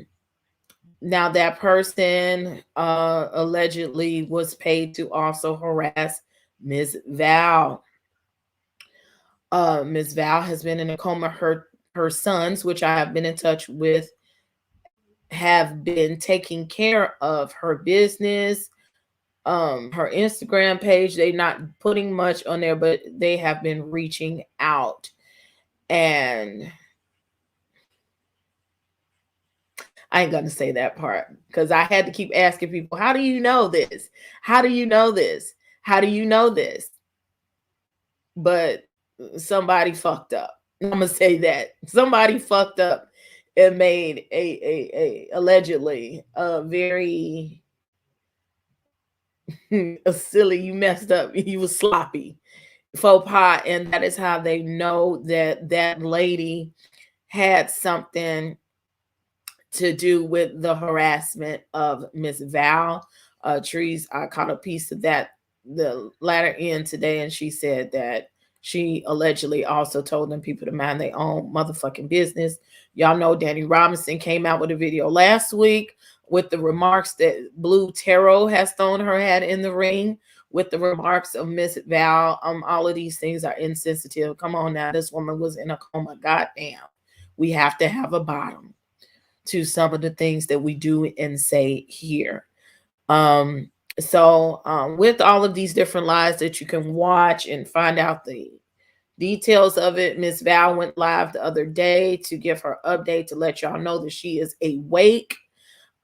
that person allegedly was paid to also harass Ms. Val. Ms. Val has been in a coma. Her sons, which I have been in touch with, have been taking care of her business, her Instagram page. They're not putting much on there, but they have been reaching out. And I ain't gonna say that part because I had to keep asking people, how do you know this? How do you know this? How do you know this? But somebody fucked up. I'm gonna say that somebody fucked up and made a allegedly a very a silly, you messed up, you was sloppy faux pas, and that is how they know that that lady had something to do with the harassment of Miss Val. Trees, I caught a piece of that the latter end today, and she said that she allegedly also told them people to mind their own motherfucking business. Y'all know Danny Robinson came out with a video last week with the remarks that Blue Tarot has thrown her hat in the ring with the remarks of Miss Val. All of these things are insensitive. Come on now, this woman was in a coma. Goddamn, we have to have a bottom to some of the things that we do and say here. So with all of these different lives that you can watch and find out the details of it, Miss Val went live the other day to give her update to let y'all know that she is awake,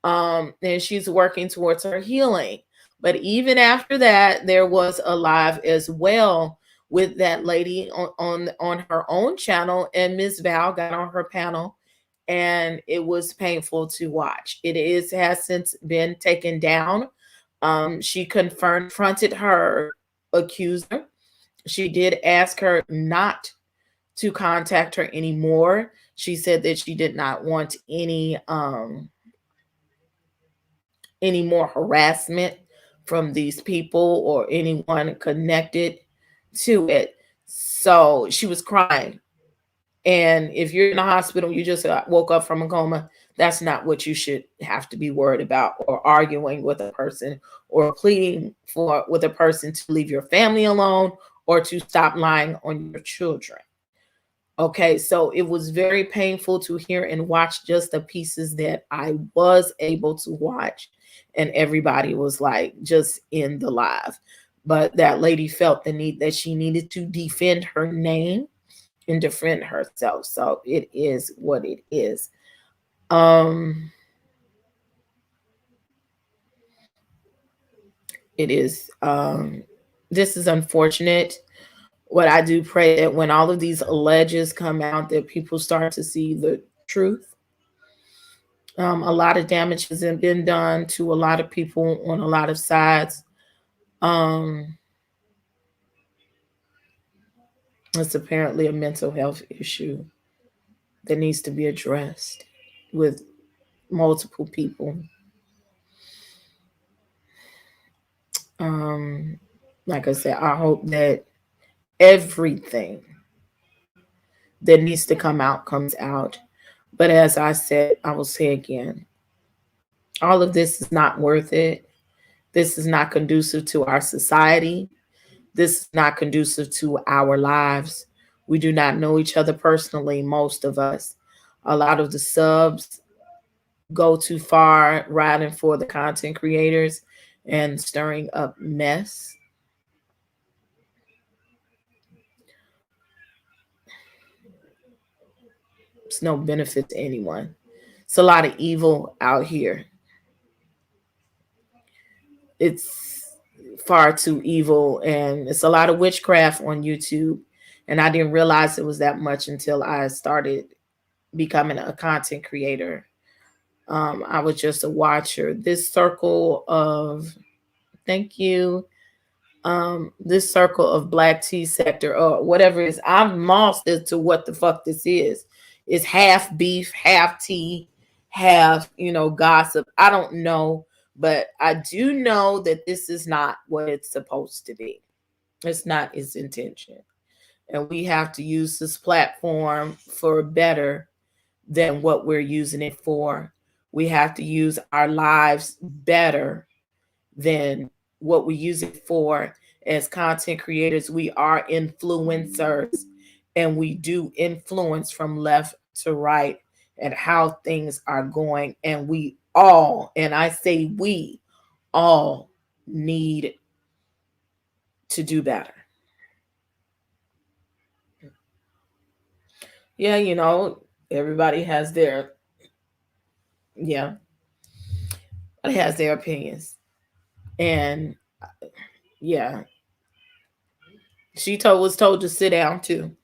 and she's working towards her healing. But even after that, there was a live as well with that lady on her own channel, and Miss Val got on her panel, and it was painful to watch. It has since been taken down. She confronted her accuser. She did ask her not to contact her anymore. She said that she did not want any more harassment from these people or anyone connected to it. So she was crying. And if you're in a hospital, you just woke up from a coma, that's not what you should have to be worried about, or arguing with a person or pleading with a person to leave your family alone or to stop lying on your children. Okay, so it was very painful to hear and watch just the pieces that I was able to watch, and everybody was like just in the live. But that lady felt the need that she needed to defend her name and defend herself. So it is what it is. It is this is unfortunate. What I do pray that when all of these alleges come out, that people start to see the truth. A lot of damage has been done to a lot of people on a lot of sides. It's apparently a mental health issue that needs to be addressed with multiple people. Like I said, I hope that everything that needs to come out comes out. But as I said, I will say again, all of this is not worth it. This is not conducive to our society. This is not conducive to our lives. We do not know each other personally, most of us. A lot of the subs go too far riding for the content creators and stirring up mess. It's no benefit to anyone. It's a lot of evil out here. It's far too evil, and it's a lot of witchcraft on YouTube. And I didn't realize it was that much until I started becoming a content creator. I was just a watcher. This circle of, thank you, this circle of Black tea sector or whatever it is, I'm lost as to what the fuck this is. It's half beef, half tea, half, gossip. I don't know, but I do know that this is not what it's supposed to be. It's not its intention. And we have to use this platform for better than what we're using it for. We have to use our lives better than what we use it for. As content creators, we are influencers, and we do influence from left to right and how things are going. And we all, and I say we all, need to do better. Yeah, everybody has their, it has their opinions. And, Yeah. She was told to sit down too.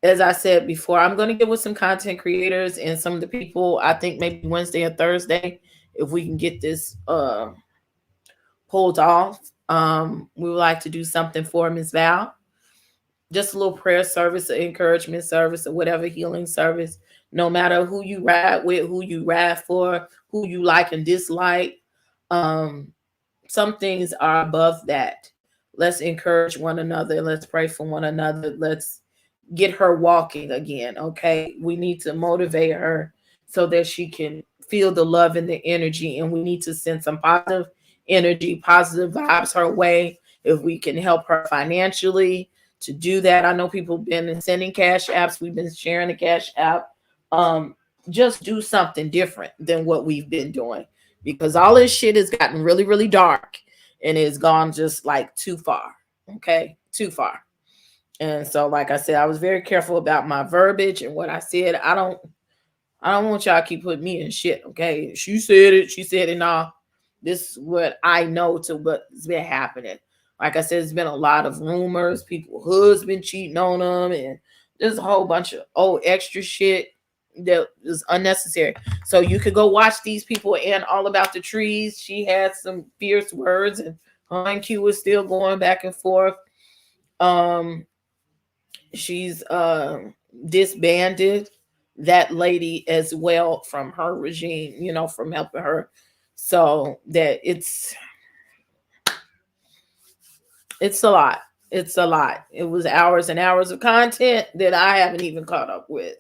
As I said before, I'm going to get with some content creators and some of the people, I think maybe Wednesday or Thursday, if we can get this pulled off. We would like to do something for Ms. Val. Just a little prayer service, an encouragement service, or whatever healing service. No matter who you ride with, who you ride for, who you like and dislike. Some things are above that. Let's encourage one another. Let's pray for one another. Let's get her walking again. Okay. We need to motivate her so that she can feel the love and the energy. And we need to send some positive energy, positive vibes her way. If we can help her financially to do that. I know people have been sending cash apps. We've been sharing the cash app. Just do something different than what we've been doing, because all this shit has gotten really, really dark and it's gone just like too far. Okay. Too far. And so, like I said, I was very careful about my verbiage and what I said. I don't want y'all to keep putting me in shit. Okay. She said it. Nah, this is what I know to what's been happening. Like I said, there's been a lot of rumors, people husband cheating on them, and there's a whole bunch of extra shit that is unnecessary. So you could go watch these people and All About the Trees. She had some fierce words, and her and Q was still going back and forth. She's disbanded that lady as well from her regime, from helping her. So that it's a lot. It's a lot. It was hours and hours of content that I haven't even caught up with.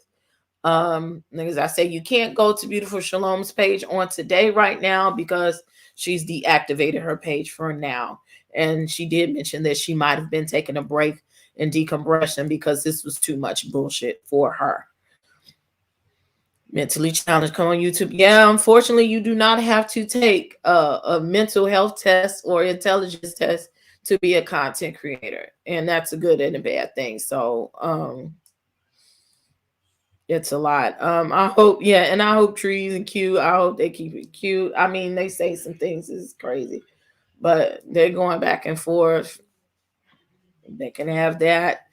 As I say, you can't go to Beautiful Shalom's page on today right now because she's deactivated her page for now. And she did mention that she might have been taking a break and decompression because this was too much bullshit for her. Mentally challenged, come on YouTube. Yeah, unfortunately, you do not have to take a mental health test or intelligence test to be a content creator. And that's a good and a bad thing. So it's a lot. I hope, and I hope Trees and Q, I hope they keep it cute. I mean, they say some things is crazy, but they're going back and forth. They can have that.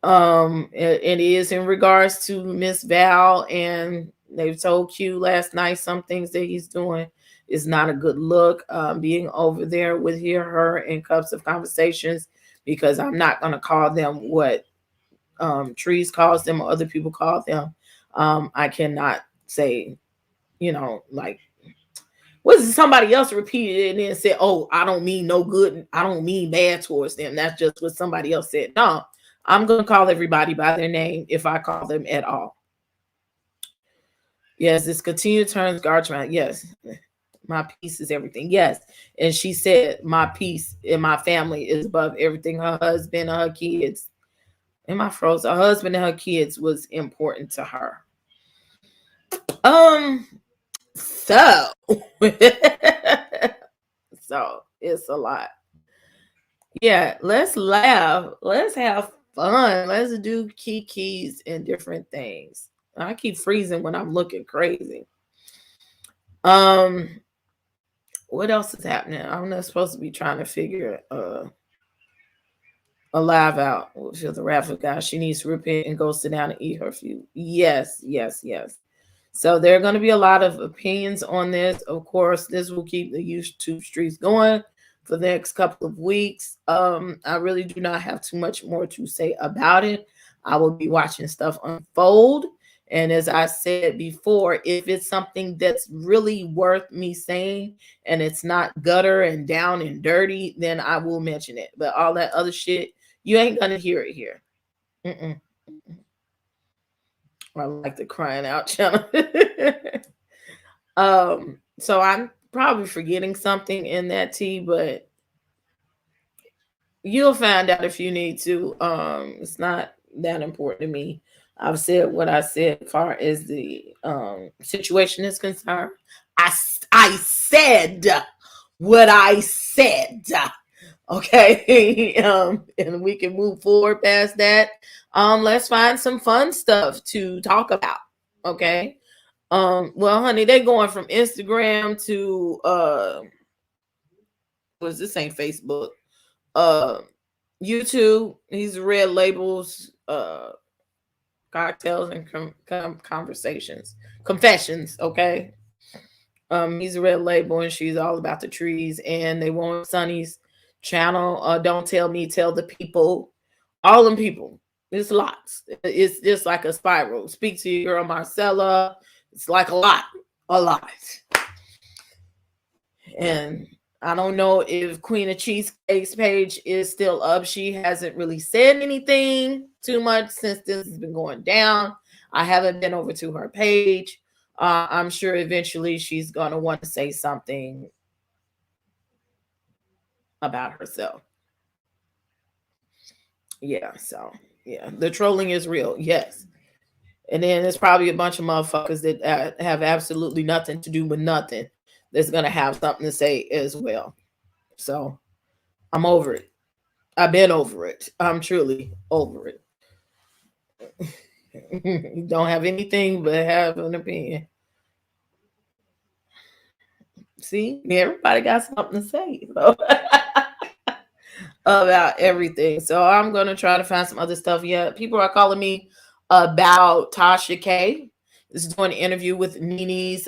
It is in regards to Miss Val, and they've told Q last night some things that he's doing is not a good look. Being over there with her in Cups of Conversations, because I'm not going to call them what Trees calls them or other people call them. I cannot say, like, what is somebody else repeated it and then said, oh, I don't mean no good. I don't mean bad towards them. That's just what somebody else said. No, I'm going to call everybody by their name if I call them at all. Yes, this continued turns guards around. Yes, my peace is everything. Yes. And she said, my peace in my family is above everything. Her husband and her kids. And my froze, her husband and her kids was important to her. So it's a lot. Yeah, let's laugh. Let's have fun. Let's do kikis and different things. I keep freezing when I'm looking crazy. What else is happening? I'm not supposed to be trying to figure a live out. Feel the wrath of God. She needs to repent and go sit down and eat her food. Yes. So there are going to be a lot of opinions on this. Of course, this will keep the YouTube streets going for the next couple of weeks. I really do not have too much more to say about it. I will be watching stuff unfold. And as I said before, if it's something that's really worth me saying and it's not gutter and down and dirty, then I will mention it. But all that other shit, you ain't going to hear it here. I like the crying out channel. So I'm probably forgetting something in that tea, but you'll find out if you need to. It's not that important to me. I've said what I said as far as the situation is concerned. I said what I said. Okay. And we can move forward past that. Let's find some fun stuff to talk about. Okay. Well, honey, they're going from Instagram to this ain't Facebook. YouTube, he's Red Labels, cocktails and conversations, confessions. Okay. He's a Red Label, and she's all about the trees. And they want Sonny's channel. Don't tell me, tell the people. All them people. It's lots. It's just like a spiral. Speak to your girl Marcella. It's like a lot. And I don't know if Queen of Cheesecake's page is still up. She hasn't really said anything too much since this has been going down. I haven't been over to her page. I'm sure eventually she's going to want to say something about herself. Yeah, so, yeah, the trolling is real. Yes. And then there's probably a bunch of motherfuckers that have absolutely nothing to do with nothing that's going to have something to say as well. So I'm over it. I've been over it. I'm truly over it. You don't have anything but have an opinion. See, everybody got something to say so. About everything. So I'm going to try to find some other stuff. Yeah, people are calling me about Tasha K. This is doing an interview with Nene's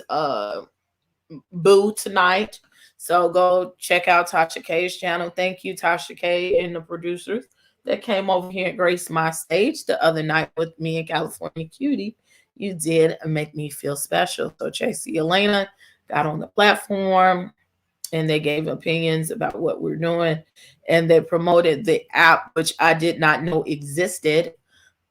boo tonight. So go check out Tasha K's channel. Thank you, Tasha K and the producers that came over here and graced my stage the other night with me in California Cutie. You did make me feel special. So Tracy Elena got on the platform and they gave opinions about what we're doing. And they promoted the app, which I did not know existed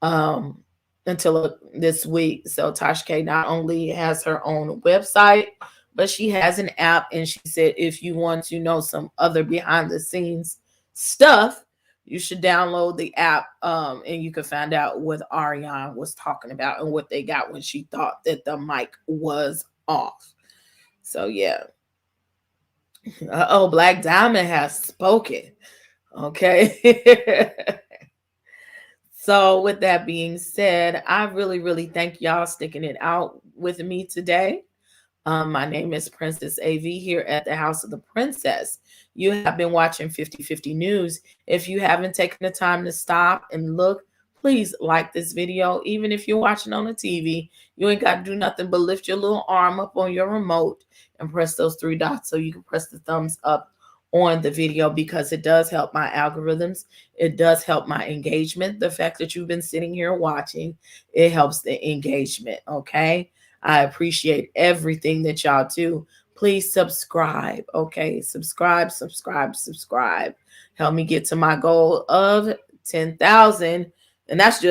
until this week. So Tasha K not only has her own website, but she has an app. And she said, if you want to know some other behind the scenes stuff, you should download the app and you can find out what Ariane was talking about and what they got when she thought that the mic was off. So, yeah. Black Diamond has spoken. Okay. So with that being said, I really thank y'all sticking it out with me today. My name is Princess AV here at the House of the Princess. You have been watching 50/50 News. If you haven't taken the time to stop and look, please like this video. Even if you're watching on the TV, you ain't got to do nothing but lift your little arm up on your remote and press those 3 dots so you can press the thumbs up on the video, because it does help my algorithms. It does help my engagement. The fact that you've been sitting here watching, it helps the engagement. Okay. I appreciate everything that y'all do. Please subscribe. Okay. Subscribe. Help me get to my goal of 10,000. And that's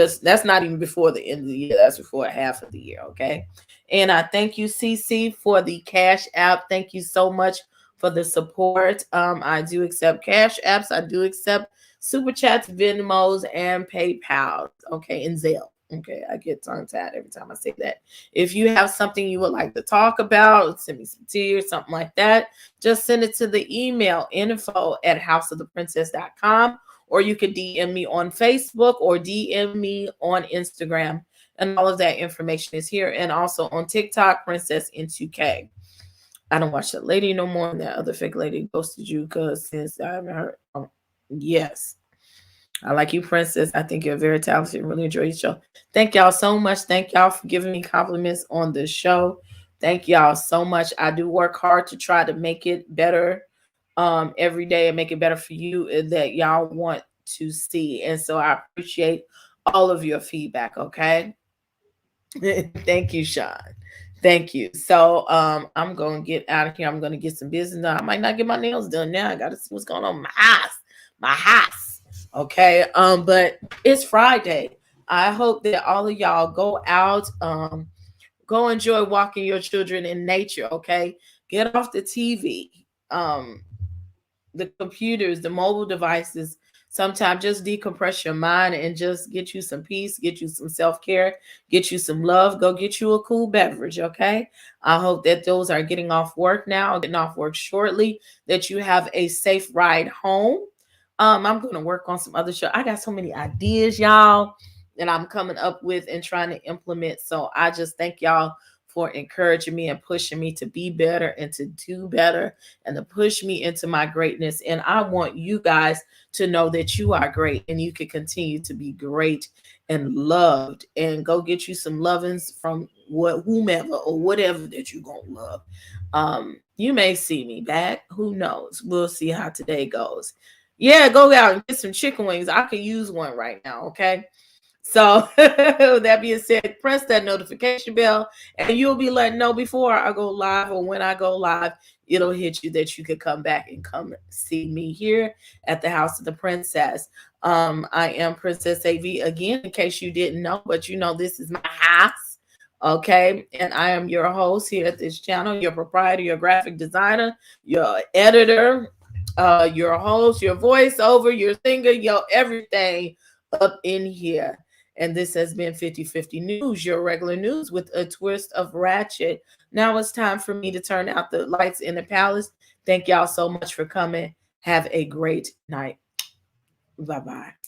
not even before the end of the year. That's before half of the year. Okay. And I thank you, CC, for the Cash App. Thank you so much for the support. I do accept Cash Apps. I do accept Super Chats, Venmos, and PayPal. Okay. And Zelle. Okay. I get tongue-tied every time I say that. If you have something you would like to talk about, send me some tea or something like that, just send it to the email info@hausoftheeprincess.com, or you could DM me on Facebook or DM me on Instagram. And all of that information is here. And also on TikTok, Princess N2K. I don't watch that lady no more. And that other fake lady ghosted you because since I haven't heard. Yes. I like you, Princess. I think you're very talented. Really enjoy your show. Thank y'all so much. Thank y'all for giving me compliments on the show. Thank y'all so much. I do work hard to try to make it better every day and make it better for you that y'all want to see. And so I appreciate all of your feedback. Okay. Thank you, Sean. Thank you. So I'm going to get out of here. I'm going to get some business done. I might not get my nails done now. I got to see what's going on in my house. Okay. But it's Friday. I hope that all of y'all go out, go enjoy walking your children in nature. Okay. Get off the TV, the computers, the mobile devices. Sometimes just decompress your mind and just get you some peace, get you some self-care, get you some love. Go get you a cool beverage, okay? I hope that those are getting off work now, getting off work shortly, that you have a safe ride home. I'm going to work on some other show. I got so many ideas, y'all, that I'm coming up with and trying to implement. So I just thank y'all for encouraging me and pushing me to be better and to do better and to push me into my greatness. And I want you guys to know that you are great and you can continue to be great and loved, and go get you some lovings from whomever or whatever that you're going to love. You may see me back. Who knows? We'll see how today goes. Yeah, go out and get some chicken wings. I could use one right now, okay? So that being said, press that notification bell and you'll be letting know before I go live, or when I go live, it'll hit you that you could come back and come see me here at the House of the Princess. I am Princess AV again, in case you didn't know, but you know this is my house, okay? And I am your host here at this channel, your proprietor, your graphic designer, your editor, your host, your voiceover, your singer, your everything up in here. And this has been 50/50 News, your regular news with a twist of ratchet. Now it's time for me to turn out the lights in the palace. Thank y'all so much for coming. Have a great night. Bye-bye.